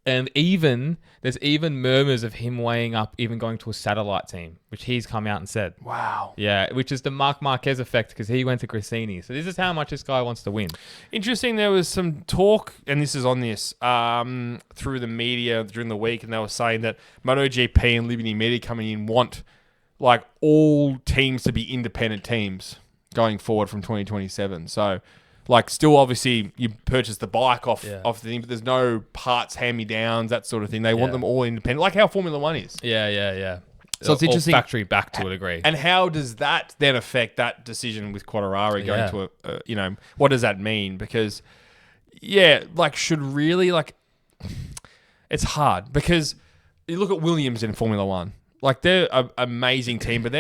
And there's even murmurs of him weighing up, even going to a satellite team, which he's come out and said. Wow. Yeah, which is the Marc Marquez effect, because he went to Gresini. So this is how much this guy wants to win. Interesting. There was some talk, and this is on this, through the media during the week, and they were saying that MotoGP and Liberty Media coming in want like all teams to be independent teams going forward from 2027. So, like, still obviously you purchase the bike off the thing, but there's no parts, hand-me-downs, that sort of thing. They want them all independent, like how Formula One is. Yeah. So it's interesting. Factory back to a degree. And how does that then affect that decision with Quartararo going to a, you know, what does that mean? Because, yeah, like, should really, like, it's hard because you look at Williams in Formula One. Like, they're an amazing team, but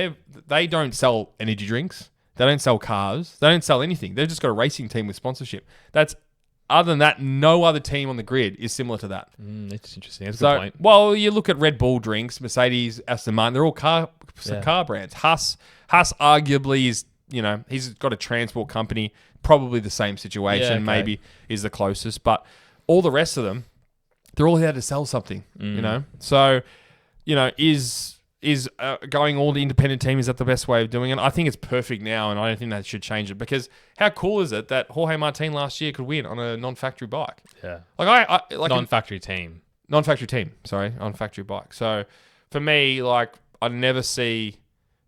they don't sell energy drinks. They don't sell cars. They don't sell anything. They've just got a racing team with sponsorship. Other than that, no other team on the grid is similar to that. It's interesting. That's a good point. Well, you look at Red Bull drinks, Mercedes, Aston Martin, they're all car brands. Haas arguably is, you know, he's got a transport company, probably the same situation, maybe is the closest. But all the rest of them, they're all here to sell something, you know? So, you know, is going all the independent team, is that the best way of doing it? I think it's perfect now, and I don't think that should change it, because how cool is it that Jorge Martin last year could win on a non-factory bike? Yeah. Like I like non-factory team. Non-factory team, sorry, on factory bike. So for me, like, I never see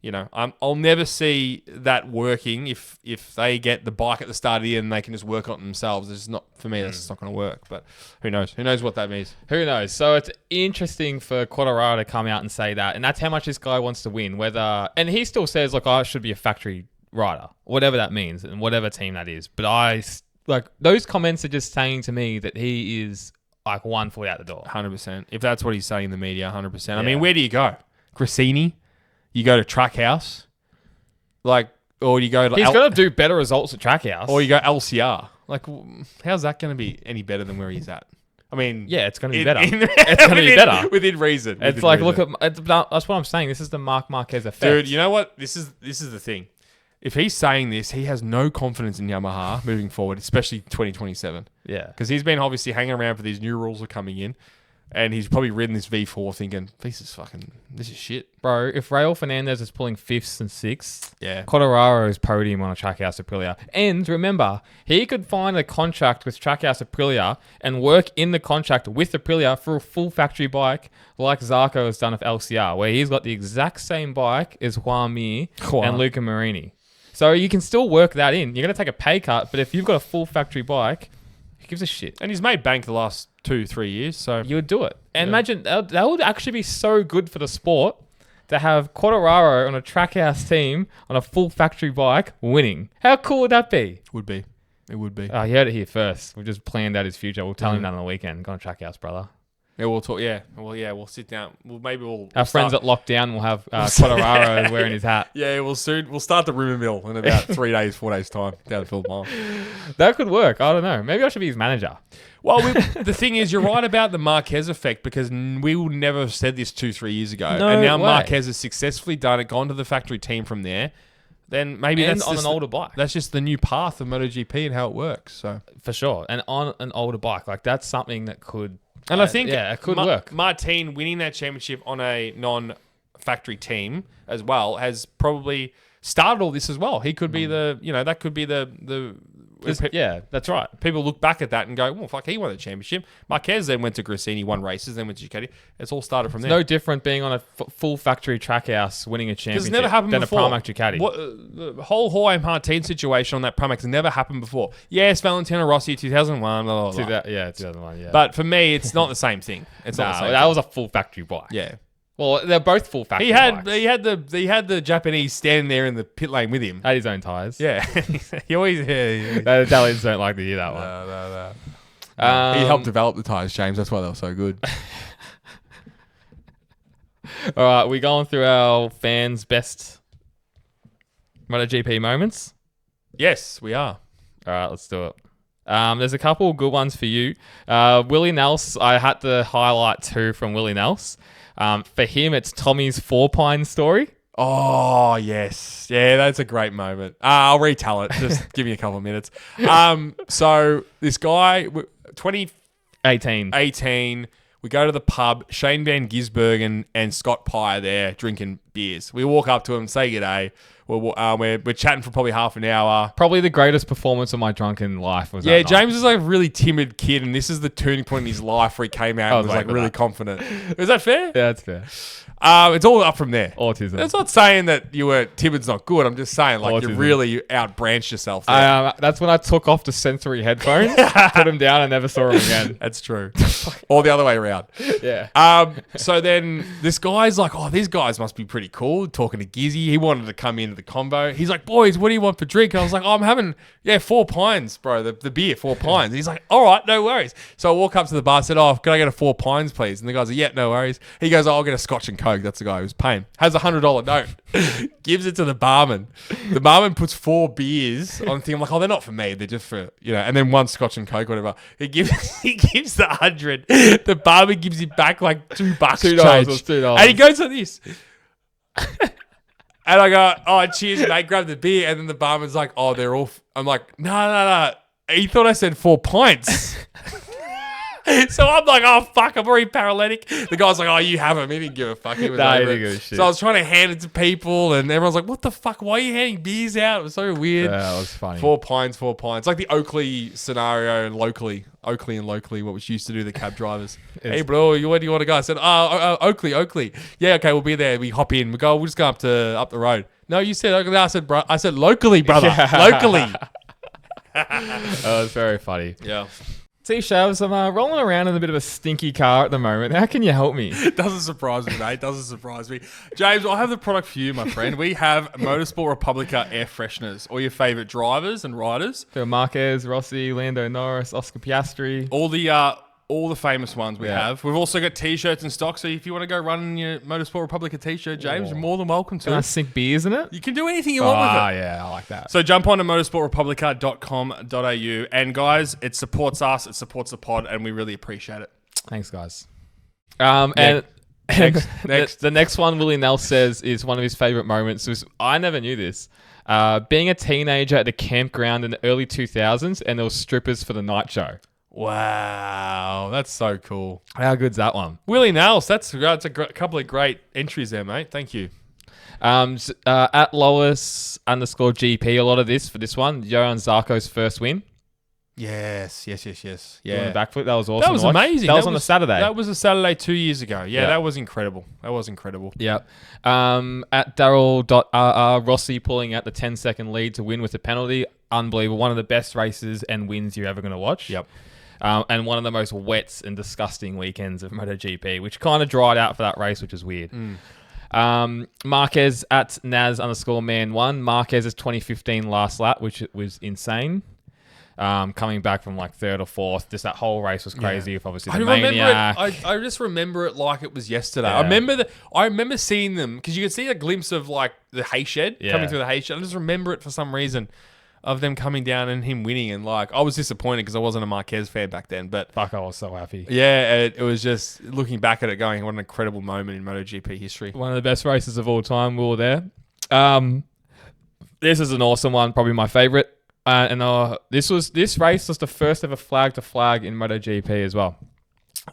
I'll never see that working if they get the bike at the start of the year and they can just work on it themselves. It's not, for me, that's just not going to work. But who knows? Who knows what that means? Who knows? So it's interesting for Quartararo to come out and say that. And that's how much this guy wants to win. And he still says, look, I should be a factory rider, whatever that means and whatever team that is. But those comments are just saying to me that he is like 1 foot out the door. 100%. If that's what he's saying in the media, 100%. Yeah. I mean, where do you go? Grassini? You go to Trackhouse, or you go. He's got to do better results at Trackhouse, or you go LCR. How's that going to be any better than where he's at? I mean, yeah, it's going to be better. It's going to be better within reason. It's like reason. That's what I'm saying. This is the Marc Marquez effect, dude. You know what? This is the thing. If he's saying this, he has no confidence in Yamaha moving forward, especially 2027. Yeah, because he's been obviously hanging around for these new rules are coming in. And he's probably ridden this V4 thinking, this is shit. Bro, if Raul Fernandez is pulling 5th and 6th, yeah, Quartararo's podium on a Trackhouse Aprilia. And remember, he could find a contract with Trackhouse Aprilia and work in the contract with Aprilia for a full factory bike like Zarco has done with LCR, where he's got the exact same bike as Juan Mir and Luca Marini. So you can still work that in. You're going to take a pay cut, but if you've got a full factory bike, who gives a shit? And he's made bank the last 2-3 years, so you would do it. And imagine that would actually be so good for the sport to have Quartararo on a Trackhouse team on a full factory bike winning. How cool would that be? It would be. Oh, you heard it here first. We just planned out his future. We'll tell him that on the weekend. Go on Trackhouse, brother. Yeah, we'll talk. Yeah, we'll sit down. Our friends at Lockdown will have Quartararo wearing his hat. Yeah, we'll start the rumour mill in about 3 days, 4 days time down at Phillip Island. That could work. I don't know. Maybe I should be his manager. Well, the thing is, you're right about the Marquez effect because we would never have said this 2-3 years ago. No and now way. Marquez has successfully done it, gone to the factory team from there. Then maybe and that's on an older bike. That's just the new path of MotoGP and how it works. So for sure, and on an older bike, that's something that could. And I think it could work. Martin winning that championship on a non-factory team as well has probably started all this as well. He could be that could be the yeah, that's right. People look back at that and go, well, fuck, he won the championship. Marquez then went to Grassini, won races, then went to Ducati. It's all started from there. No different being on a full factory Trackhouse winning a championship it's never happened than before. A Pramac Ducati. The whole Jorge Martin situation on that Pramac has never happened before. Yes, Valentino Rossi, 2001, blah, blah, blah. 2001, yeah. But for me, it's not the same thing. It's not the same that thing. was a full factory bike. Yeah. Well, they're both full factory bikes. He had the Japanese standing there in the pit lane with him. Had his own tyres. Yeah. He always The Italians don't like to hear that one. No. He helped develop the tyres, James. That's why they were so good. All right, we're going through our fans' best MotoGP moments. Yes, we are. All right, let's do it. There's a couple good ones for you. Willie Nels, I had to highlight 2 from Willie Nels. For him, it's Tommy's 4 Pine story. Oh, yes. Yeah, that's a great moment. I'll retell it. Just give me a couple of minutes. So this guy, 2018, we go to the pub. Shane Van Gisbergen and Scott Pye are there drinking beers. We walk up to him, say g'day. We're chatting for probably half an hour. Probably the greatest performance of my drunken life was that night. James is like a really timid kid, and this is the turning point in his life where he came out and was like really confident. Is that fair? Yeah, that's fair. It's all up from there. Autism. It's not saying that you were timid's not good. I'm just saying like Autism. you really outbranched yourself there. That's when I took off the sensory headphones, put them down, and never saw them again. That's true. Or the other way around. Yeah. So then this guy's like, oh, these guys must be pretty cool. Talking to Gizzy. He wanted to come into the combo. He's like, boys, what do you want for drink? And I was like, oh, I'm having, 4 Pines, bro. The beer, 4 Pines. He's like, all right, no worries. So I walk up to the bar and said, oh, can I get a 4 Pines, please? And the guy's like, yeah, no worries. He goes, oh, I'll get a Scotch and Coke. That's the guy who's paying. Has a $100 note. Gives it to the barman. The barman puts 4 beers on the thing. I'm like, oh, they're not for me. They're just for, and then 1 Scotch and Coke, whatever. He gives the 100. The barman gives him back like $2 $2 change. was $2. And he goes like this. And I go, oh, cheers, mate. Grab the beer. And then the barman's like, oh, they're all... I'm like, no. He thought I said 4 pints. So I'm like, oh, fuck, I'm already paralytic. The guy's like, oh, you have him. He didn't give a fuck. He was Nah, he over didn't it. give a shit. So I was trying to hand it to people, and everyone's like, what the fuck? Why are you handing beers out? It was so weird. Yeah, that was funny. 4 pints. Like the Oakley scenario locally. Oakley, what we used to do, the cab drivers. Hey, bro, where do you want to go? I said, Oakley. Yeah, okay, we'll be there. We hop in. We'll just go up the road. No, you said Oakley. I said locally, brother. Locally. That was very funny. Yeah. See, Shavs, I'm rolling around in a bit of a stinky car at the moment. How can you help me? Doesn't surprise me, mate. Doesn't surprise me. James, I have the product for you, my friend. We have Motorsport Republica air fresheners. All your favourite drivers and riders. So Marquez, Rossi, Lando Norris, Oscar Piastri. All the famous ones we have. We've also got T-shirts in stock, so if you want to go run in your Motorsport Republica T-shirt, James, you're more than welcome to. Can I sink beers in it? You can do anything you want with it. Yeah, I like that. So jump on to motorsportrepublica.com.au. And guys, it supports us, it supports the pod, and we really appreciate it. Thanks, guys. And Next. The next one Willie Nell says is one of his favourite moments. I never knew this. Being a teenager at a campground in the early 2000s, and there was strippers for the night show. Wow, that's so cool. How good's that one? Willie Nels, that's a couple of great entries there, mate. Thank you. At Lois_GP, a lot of this for this one. Johan Zarco's first win. Yes. Doing Yeah. the backflip. That was awesome. That was amazing. That was on a Saturday. That was a Saturday 2 years ago. Yeah, Yeah. that was incredible. Yep. At Daryl.RR, Rossi pulling out the 10-second lead to win with a penalty. Unbelievable. One of the best races and wins you're ever going to watch. Yep. And one of the most wet and disgusting weekends of MotoGP, which kind of dried out for that race, which is weird. Marquez at Naz_man1. Marquez's 2015 last lap, which was insane. Coming back from like third or fourth, just that whole race was crazy. With obviously the Maniac. I just remember it like it was yesterday. Yeah. I remember seeing them because you could see a glimpse of like the hay shed coming through the hay shed. I just remember it for some reason of them coming down and him winning, and like I was disappointed because I wasn't a Marquez fan back then. But Fuck, I was so happy. yeah, it was just looking back at it, going, what an incredible moment in MotoGP history. One of the best races of all time. We were there. This is an awesome one, probably my favorite. This race was the first ever flag to flag in MotoGP as well.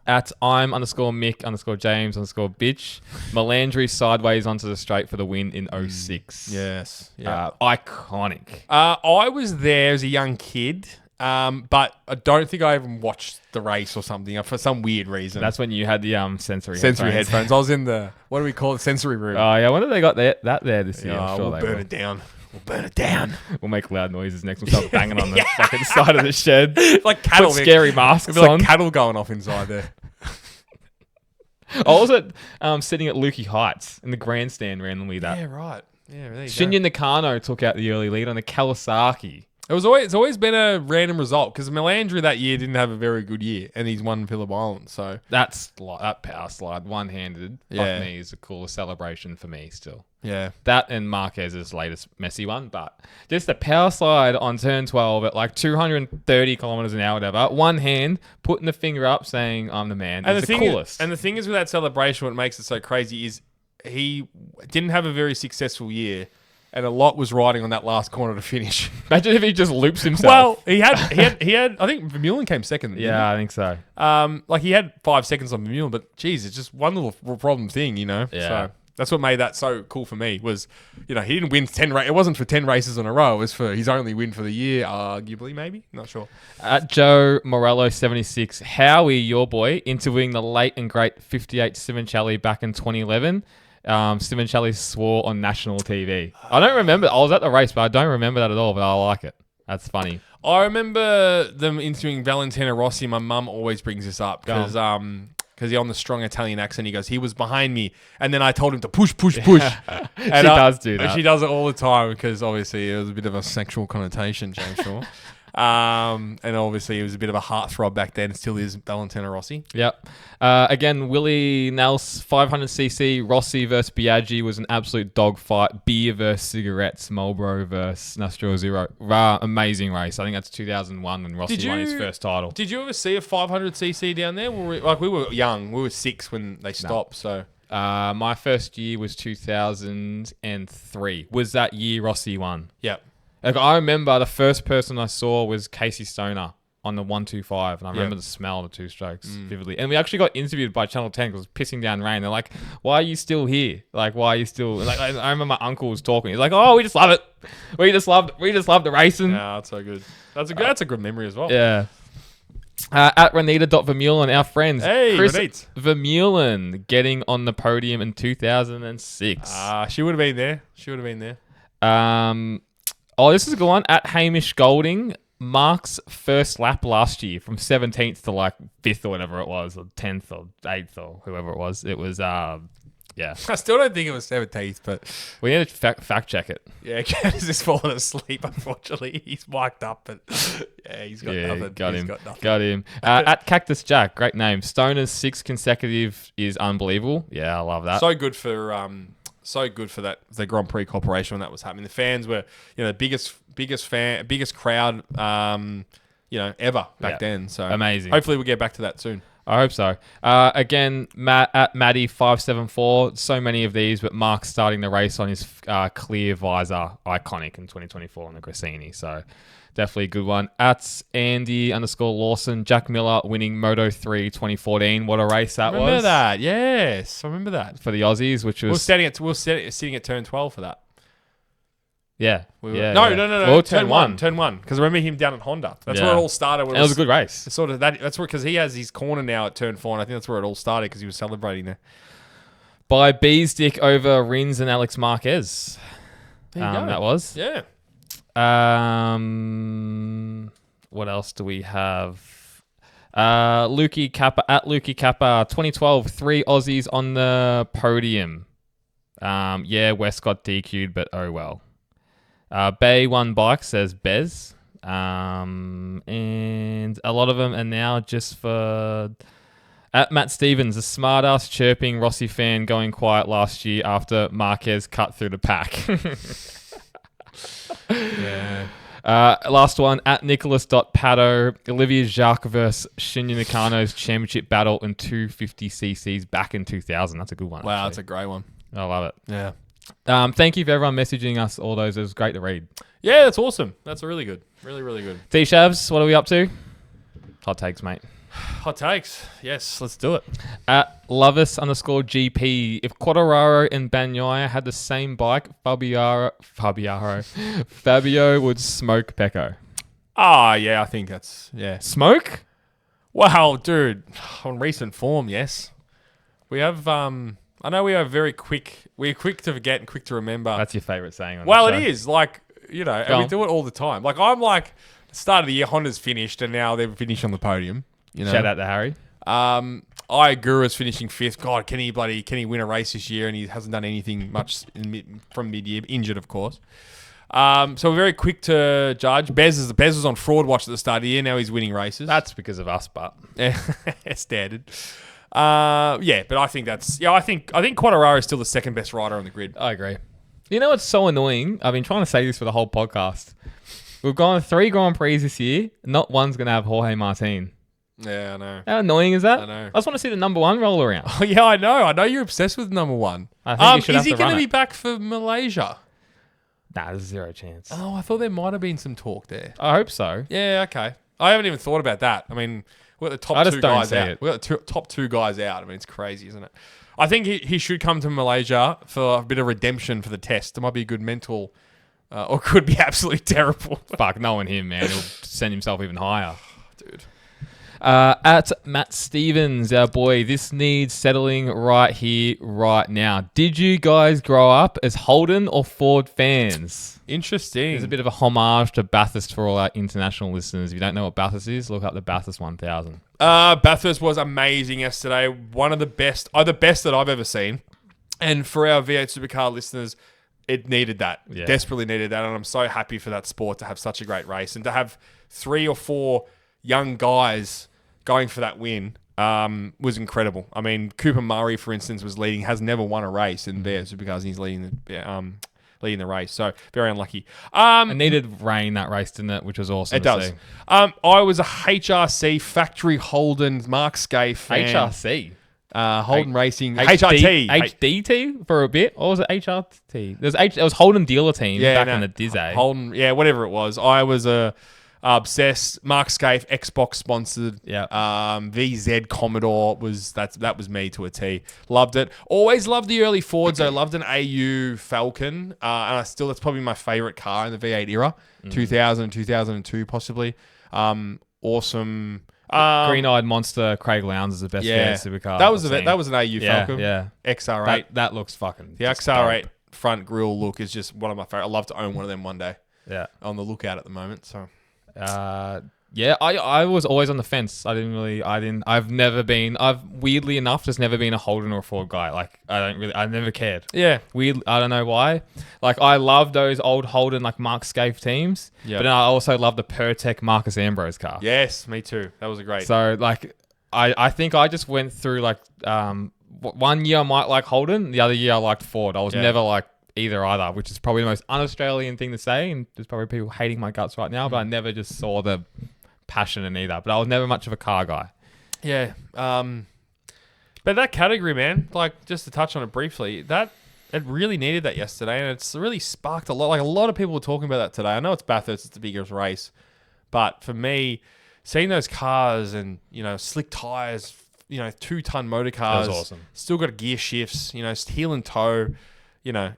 At I'm_Mick_James_bitch. Melandri sideways onto the straight for the win in 06. Yes. Yeah. Iconic. I was there as a young kid, but I don't think I even watched the race or something for some weird reason. That's when you had the sensory headphones. I was in the, what do we call it, sensory room. Oh, yeah. When have they got that there this year? Yeah, I'm sure we'll they burn will. it down. We'll burn it down. We'll make loud noises next. We'll start banging on the fucking side of the shed. Like cattle. Put scary masks It'll be on. like cattle going off inside there. I was at sitting at Lukey Heights in the grandstand randomly. Yeah, right. Yeah, there you Shinya Nakano took out the early lead on the Kawasaki. It's always been a random result because Melandri that year didn't have a very good year, and he's won Phillip Island. So that power slide, one-handed, Yeah. fuck me, is the coolest celebration for me still. yeah, That and Marquez's latest messy one, but just the power slide on turn 12 at like 230 kilometers an hour, whatever. One hand, putting the finger up, saying, "I'm the man." and It's the the thing coolest. and the thing is with that celebration, what makes it so crazy is he didn't have a very successful year, and a lot was riding on that last corner to finish. Imagine if he just loops himself. Well, he had. I think Vermeulen came second. didn't Yeah, I think so. he? Like he had 5 seconds on Vermeulen, but geez, it's just one little problem thing, you know. Yeah. So that's what made that so cool for me was, he didn't win 10 races. It wasn't for 10 races in a row. It was for his only win for the year, arguably, maybe. Not sure. At Joe Morello 76, Howie, your boy, interviewing the late and great 58 Simoncelli back in 2011. Simoncelli swore on national TV. I don't remember. I was at the race, but I don't remember that at all, but I like it. That's funny. I remember them interviewing Valentino Rossi. My mum always brings this up because he on the strong Italian accent, he goes, he was behind me, and then I told him to push. She does do that. She does it all the time because obviously it was a bit of a sexual connotation, James Shaw. And obviously it was a bit of a heartthrob back then. It still is Valentino Rossi. Yep. Again, Willie Nels, 500cc, Rossi versus Biaggi was an absolute dogfight. Beer versus cigarettes, Marlboro versus Nastro Zero. Amazing race. I think that's 2001 when Rossi won his first title. Did you ever see a 500cc down there? We were young. We were 6 when they stopped. So My first year was 2003. Was that year Rossi won? yeah. Like, I remember the first person I saw was Casey Stoner on the 125, and I remember the smell of the two strokes vividly. And we actually got interviewed by Channel 10 because it was pissing down rain. They're like, "Why are you still here? Like, why are you still?" Like, I remember my uncle was talking. He's like, "Oh, we just love it. We just love the racing." Yeah, that's so good. That's a good memory as well. Yeah. At Renita.Vermeulen, our friends. Hey, Chris Renita. Vermeulen getting on the podium in 2006. She would have been there. This is a good one. At Hamish Golding, Mark's first lap last year from 17th to like 5th or whatever it was, or 10th or 8th or whoever it was. It was, yeah. I still don't think it was 17th, but We need to fact check it. yeah, Candace has fallen asleep, unfortunately. He's mic'd up, but yeah, he's got nothing. Got him. At Cactus Jack, great name. Stoner's 6 consecutive is unbelievable. Yeah, I love that. So good for that the Grand Prix Corporation when that was happening. The fans were, the biggest crowd, ever back then. So amazing. Hopefully we'll get back to that soon. I hope so. Again, Matt at Maddie574. So many of these, but Mark's starting the race on his clear visor, iconic in 2024 on the Grassini. So definitely a good one. At Andy_Lawson, Jack Miller winning Moto3 2014. What a race that was. Remember that? Yes, I remember that. For the Aussies, which was... We were sitting at turn 12 for that. Yeah. No. Turn one. Because I remember him down at Honda. That's where it all started. And it was a good race. It's sort of that. That's where, because he has his corner now at turn 4, and I think that's where it all started because he was celebrating there. By Beesdick over Rins and Alex Marquez. There you go. That was. Yeah. What else do we have? Lukey Kappa at Lukey Kappa 2012, 3 Aussies on the podium. West got DQ'd, but oh well. Bay One Bike says Bez. And a lot of them are now just for... At Matt Stevens, a smart-ass chirping Rossi fan going quiet last year after Marquez cut through the pack. Yeah. Last one, at Nicholas.Pato, Olivia Jacques versus Shinya Nakano's championship battle in 250cc's back in 2000. That's a good one. Wow, actually. that's a great one. I love it. Yeah. Thank you for everyone messaging us all those. It was great to read. Yeah, that's awesome. That's really good. Really, really good. T-Shavs, what are we up to? Hot takes, mate. Hot takes. Yes, let's do it. At Lovis_GP, if Quartararo and Bagnaia had the same bike, Fabio would smoke Pecco. Yeah, I think that's, Smoke? Wow, dude. On recent form, yes. We have, I know we are very quick. We're quick to forget and quick to remember. That's your favourite saying on Well, the show. it is. Like, and we do it all the time. Like, I'm like, start of the year, Honda's finished, and now they've finished on the podium. Shout out to Harry. Aldeguer finising 5th. God, can he win a race this year? And he hasn't done anything much from mid-year, injured, of course. So we're very quick to judge. Bez was on fraud watch at the start of the year. Now he's winning races. That's because of us, but standard. But I think I think Quartararo is still the second best rider on the grid. I agree. You know what's so annoying? I've been trying to say this for the whole podcast. We've gone 3 Grand Prix this year. Not one's going to have Jorge Martin. Yeah, I know. How annoying is that? I know. I just want to see the number 1 roll around. Oh, yeah, I know. I know you're obsessed with number 1. I think you should is have he going to be back for Malaysia? Nah, there's 0 chance. Oh, I thought there might have been some talk there. I hope so. Yeah, okay. I haven't even thought about that. I mean, we've got the top 2 guys out. We've got the top 2 guys out. I mean, it's crazy, isn't it? I think he should come to Malaysia for a bit of redemption for the test. It might be a good mental, or could be absolutely terrible. Fuck, knowing him, man, he'll send himself even higher. Dude. At Matt Stevens, our boy, this needs settling right here, right now. Did you guys grow up as Holden or Ford fans? Interesting. There's a bit of a homage to Bathurst for all our international listeners. If you don't know what Bathurst is, look up the Bathurst 1000. Bathurst was amazing yesterday. One of the best, the best that I've ever seen. And for our V8 Supercar listeners, it needed that. Yeah. Desperately needed that. And I'm so happy for that sport to have such a great race. And to have 3 or 4 young guys going for that win was incredible. I mean, Cooper Murray, for instance, has never won a race in V8 Supercars, and he's leading the race. So very unlucky. It needed rain that race, didn't it? Which was awesome. It does. See. I was a HRC factory Holden Mark Skay fan. HRC. Holden Racing. HRT. HRT. HDT for a bit. Or was it HRT? It was Holden dealer team back in the Dizzy. Holden, yeah, whatever it was. I was a Obsessed. Mark Scaife, Xbox sponsored. Yeah. VZ Commodore that was me to a T. Loved it. Always loved the early Fords. I loved an AU Falcon, and that's probably my favorite car in the V8 era, 2000, 2002 possibly. Awesome. Green-eyed monster. Craig Lowndes is the best supercar. That was an AU Falcon. Yeah. XR8. That looks fucking. The XR8 front grille look is just one of my favorite. I'd love to own one of them one day. Yeah. On the lookout at the moment. So. I was always on the fence. I've weirdly enough just never been a Holden or a Ford guy. Like I never cared. Yeah. Weird. I don't know why. Like I love those old Holden like Mark Scaife teams. Yeah. But then I also love the Pertec Marcus Ambrose car. Yes, me too. That was a great. So like I think I just went through like 1 year I might like Holden, the other year I liked Ford. I was never like either, which is probably the most un-Australian thing to say, and there's probably people hating my guts right now, but I never just saw the passion in either. But I was never much of a car guy. Yeah. But that category, man, like just to touch on it briefly, it really needed that yesterday, and it's really sparked a lot. Like a lot of people were talking about that today. I know it's Bathurst, it's the biggest race, but for me, seeing those cars and, slick tires, 2-ton motor cars, that was awesome. Still got gear shifts, heel and toe,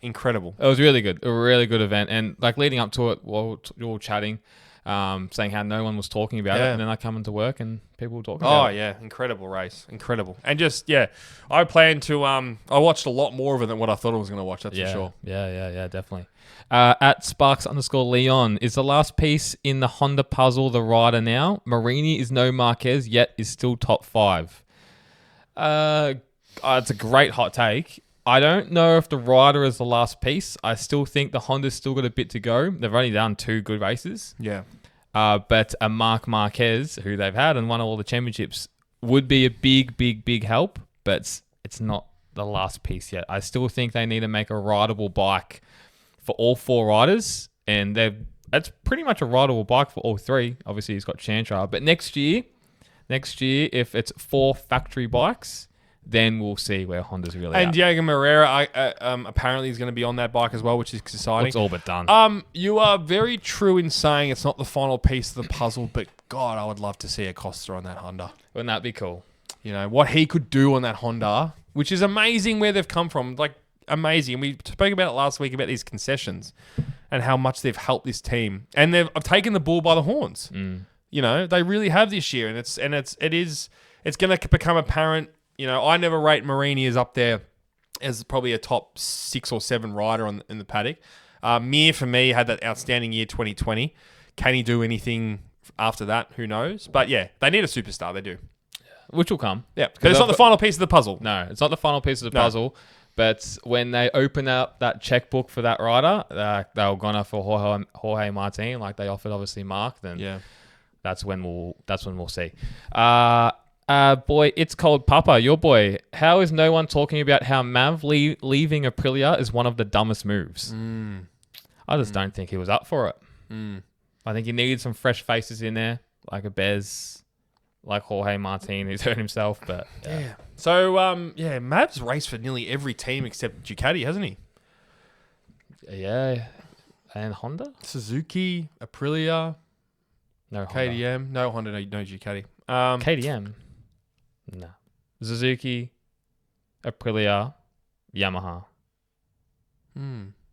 incredible. It was really good. A really good event. And like leading up to it, while we were chatting, saying how no one was talking about it. And then I come into work and people were talking about it. Oh, yeah. Incredible race. Incredible. And just, I plan to, I watched a lot more of it than what I thought I was going to watch. That's for sure. Yeah, definitely. At Sparks_Leon, is the last piece in the Honda puzzle the rider now? Marini is no Marquez, yet is still top 5. It's a great hot take. I don't know if the rider is the last piece. I still think the Honda's still got a bit to go. They've only done 2 good races. Yeah. But a Marc Marquez, who they've had and won all the championships, would be a big help, but it's not the last piece yet. I still think they need to make a rideable bike for all 4 riders, and that's pretty much a rideable bike for all 3. Obviously, he's got Chantra. But next year, if it's 4 factory bikes, then we'll see where Honda's really at. And Diego Moreira apparently is going to be on that bike as well, which is exciting. It's all but done. You are very true in saying it's not the final piece of the puzzle, but God, I would love to see Acosta on that Honda. Wouldn't that be cool? What he could do on that Honda, which is amazing where they've come from. Like, amazing. We spoke about it last week about these concessions and how much they've helped this team. And they've taken the bull by the horns. They really have this year, and it's going to become apparent. I never rate Marini as up there as probably a top 6 or 7 rider in the paddock. Mir, for me, had that outstanding year 2020. Can he do anything after that? Who knows? But yeah, they need a superstar. They do. Which will come. Yeah, because it's not the final piece of the puzzle. No, it's not the final piece of the puzzle. But when they open up that checkbook for that rider, they're gonna for Jorge Martin, like they offered obviously Mark. Then that's when we'll see. Boy, it's called Papa, your boy. How is no one talking about how Mav leaving Aprilia is one of the dumbest moves? I just don't think he was up for it. I think he needed some fresh faces in there, like a Bez, like Jorge Martin, who's hurt himself. But yeah. So Mav's raced for nearly every team except Ducati, hasn't he? Yeah, and Honda, Suzuki, Aprilia, no KTM, Honda. no Honda, no Ducati. KTM. No. Suzuki, Aprilia, Yamaha.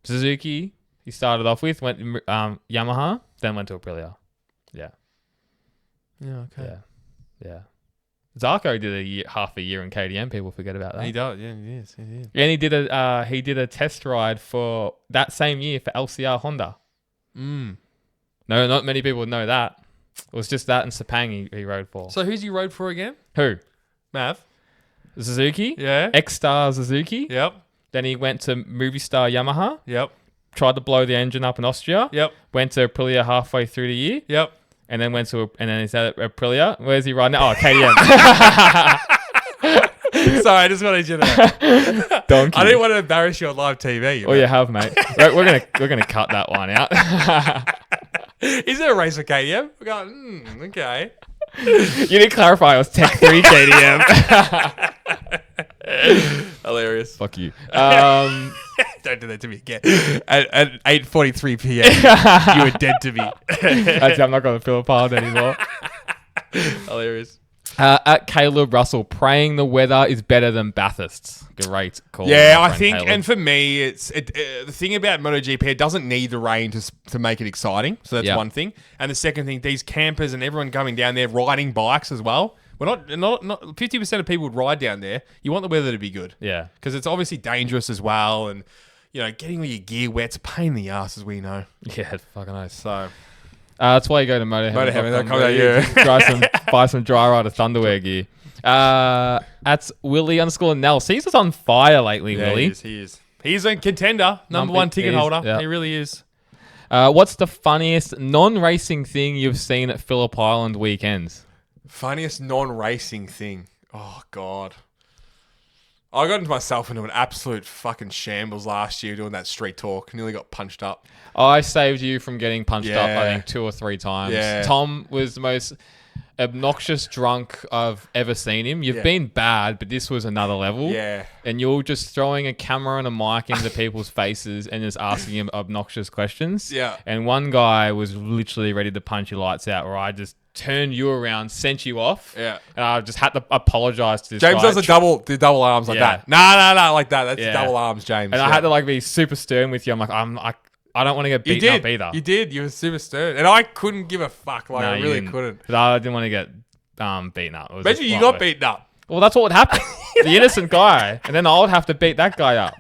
Suzuki, he started off with, went Yamaha, then went to Aprilia. Yeah. Yeah, okay. Yeah. Zarco did half a year in KTM. People forget about that. He does, yeah, he is. And he did a test ride for that same year for LCR Honda. No, not many people would know that. It was just that and Sepang he rode for. So who's he rode for again? Who? Mav. Suzuki. Yeah. X-Star Suzuki. Yep. Then he went to Movie Star Yamaha. Yep. Tried to blow the engine up in Austria. Yep. Went to Aprilia halfway through the year. Yep. And then he's at Aprilia. Where's he riding now? Oh, KTM. Sorry, I just wanted you to. Donkey. I didn't want to embarrass you on live TV. Oh, you have, mate. We're gonna cut that one out. Is there a race for KTM? We're going, okay. You didn't clarify. It was Tech 3 KTM. Hilarious. Fuck you. Don't do that to me again. At 8:43 p.m., you were dead to me. Actually, I'm not going to Phillip Island anymore. Hilarious. At Caleb Russell, praying the weather is better than Bathurst. Great call. Yeah, my I friend think, Caleb. and for me, the thing about MotoGP, it doesn't need the rain to make it exciting. So that's one thing. And the second thing, these campers and everyone coming down there riding bikes as well. We're not 50% of people would ride down there. You want the weather to be good. Yeah. Because it's obviously dangerous as well. And, getting all your gear wet's a pain in the ass, as we know. Yeah, it's fucking nice. So... that's why you go to Motorheaven. They'll come out here. Buy some dry rider Thunderwear gear. That's Willie_Nels. He's just on fire lately, Yeah, Willie. he is. He's a contender. Number one ticket holder. Yeah. He really is. What's the funniest non-racing thing you've seen at Phillip Island weekends? Funniest non-racing thing. Oh, God. I got myself into an absolute fucking shambles last year doing that street talk. Nearly got punched up. I saved you from getting punched up, Yeah. I think, 2 or 3 times. Yeah. Tom was the most obnoxious drunk I've ever seen him. You've Yeah. been bad, but this was another level. Yeah. And you're just throwing a camera and a mic into people's faces and just asking them obnoxious questions. Yeah. And one guy was literally ready to punch your lights out, where I just turned you around, sent you off. Yeah. And I just had to apologize to this James guy. does the double arms like Yeah. that. No, like that. That's Yeah. double arms, James. And I had to be super stern with you. I'm like, I don't want to get You beaten did. up either. You did. You were super stern. And I couldn't give a fuck. Like, No, I you really didn't. couldn't. But I didn't want to get beaten up. It was Imagine just you a lot got worse. beaten up. Well, that's what would happen. The innocent guy. And then I would have to beat that guy up.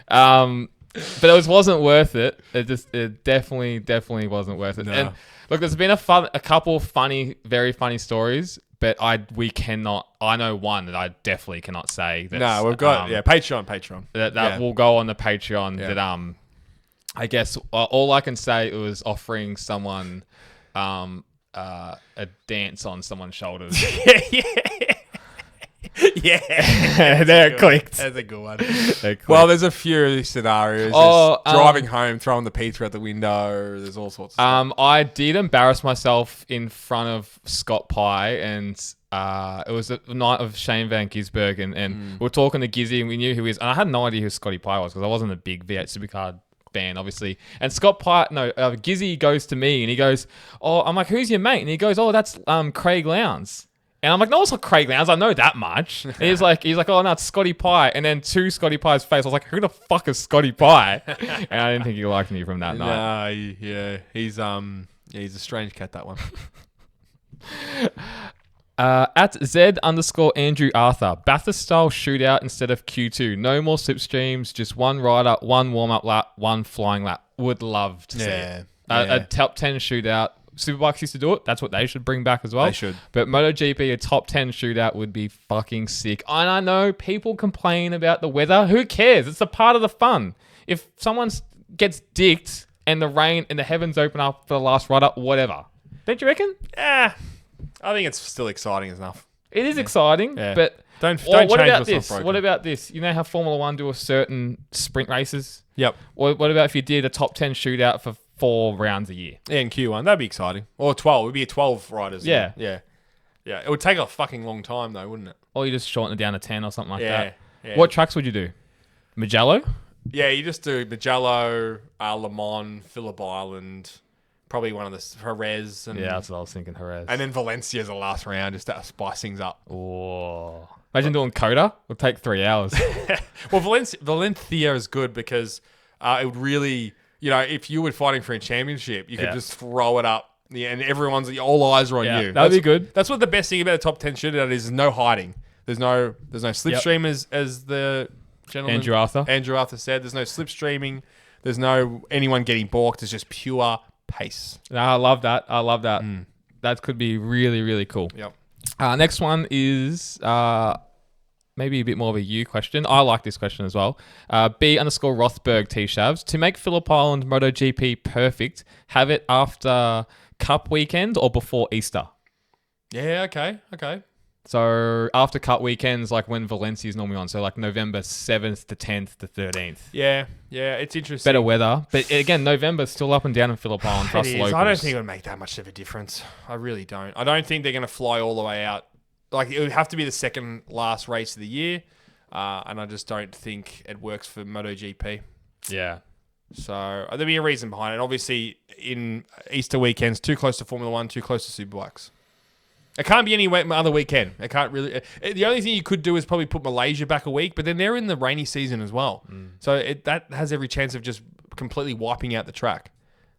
But it wasn't worth it. It definitely wasn't worth it. No. And look, there's been a couple funny, very funny stories, but I know one that I definitely cannot say. No, we've got Patreon. That will go on the Patreon. Yeah. That I guess all I can say was offering someone a dance on someone's shoulders. Yeah. There it clicked. That's a good one. clicked. Well, there's a few of these scenarios. Oh, There's driving home, throwing the pizza out the window. There's all sorts of stuff. I did embarrass myself in front of Scott Pye, and it was the night of Shane Van Gisbergen, and we were talking to Gizzy, and we knew who he is. And I had no idea who Scotty Pye was because I wasn't a big V8 Supercar fan, obviously. And Gizzy goes to me, and he goes, "Oh," I'm like, "Who's your mate?" And he goes, "Oh, that's Craig Lowndes." And I'm like, "No, it's not Craig Lowndes. I know that much." And he's like, "Oh no, it's Scotty Pye." And then to Scotty Pye's face, I was like, "Who the fuck is Scotty Pye?" And I didn't think he liked me from that night. No, yeah, he's a strange cat, that one. At Z_Andrew Arthur, Bathurst style shootout instead of Q2. No more slipstreams, just one rider, one warm up lap, one flying lap. Would love to see it. A top 10 shootout. Superbikes used to do it. That's what they should bring back as well. They should. But MotoGP, a top 10 shootout would be fucking sick. And I know people complain about the weather. Who cares? It's a part of the fun. If someone gets dicked and the rain and the heavens open up for the last rider, whatever. Don't you reckon? Yeah, I think it's still exciting enough. It is exciting, but don't what change about what's this? not broken. What about this? You know how Formula One do a certain sprint races? Yep. What about if you did a top 10 shootout for 4 rounds a year? Yeah, in Q1, that'd be exciting. Or 12. It would be a 12 riders. Yeah. Yeah. It would take a fucking long time though, wouldn't it? Or you just shorten it down to 10 or something like that. Yeah. What tracks would you do? Magello? Yeah, you just do Magello, Le Mans, Phillip Island, probably one of the Jerez. And, Yeah, that's what I was thinking, Jerez. And then Valencia's the last round, just to spice things up. Oh. Imagine doing Coda. It'll take 3 hours. Well, Valencia is good because it would really, if you were fighting for a championship, you could just throw it up. Yeah, and all eyes are on you. That'd be good. That's what the best thing about a top 10 shootout is no hiding. There's no slipstream as the gentleman Andrew Arthur said. There's no slipstreaming. There's no anyone getting balked. It's just pure pace. No, I love that. That could be really, really cool. Yep. Next one is maybe a bit more of a you question. I like this question as well. B_Rothberg T-Shavs. To make Phillip Island MotoGP perfect, have it after Cup weekend or before Easter? Yeah, okay. So after Cup weekends, like when Valencia is normally on. So like November 7th to 10th to 13th. Yeah, it's interesting. Better weather. But again, November's still up and down in Phillip Island for us locals. I don't think it would make that much of a difference. I really don't. I don't think they're going to fly all the way out. Like, it would have to be the second last race of the year. And I just don't think it works for MotoGP. Yeah. So there'll be a reason behind it. Obviously, in Easter weekends, too close to Formula 1, too close to Superbikes. It can't be any other weekend. It can't really. The only thing you could do is probably put Malaysia back a week, but then they're in the rainy season as well. So that has every chance of just completely wiping out the track.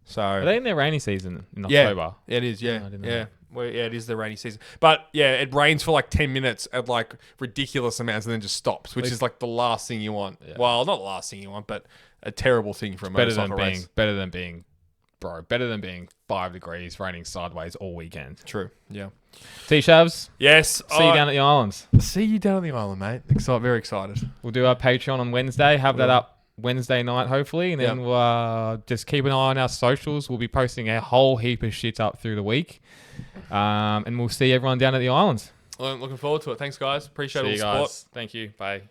So Are they in their rainy season in October? Yeah, it is. Yeah, I didn't know yeah. that. Well, yeah, it is the rainy season. But yeah, it rains for like 10 minutes at like ridiculous amounts and then just stops, which is like the last thing you want. Yeah. Well, not the last thing you want, but a terrible thing for a motorcycle race. Better than being 5 degrees raining sideways all weekend. True. Yeah. T-Shavs, Yes. see you down at the islands. See you down on the island, mate. Very excited. We'll do our Patreon on Wednesday. Have that up Wednesday night, hopefully. And then we'll just keep an eye on our socials. We'll be posting a whole heap of shit up through the week. And we'll see everyone down at the islands. Looking forward to it. Thanks, guys. Appreciate all the support. Thank you. Bye.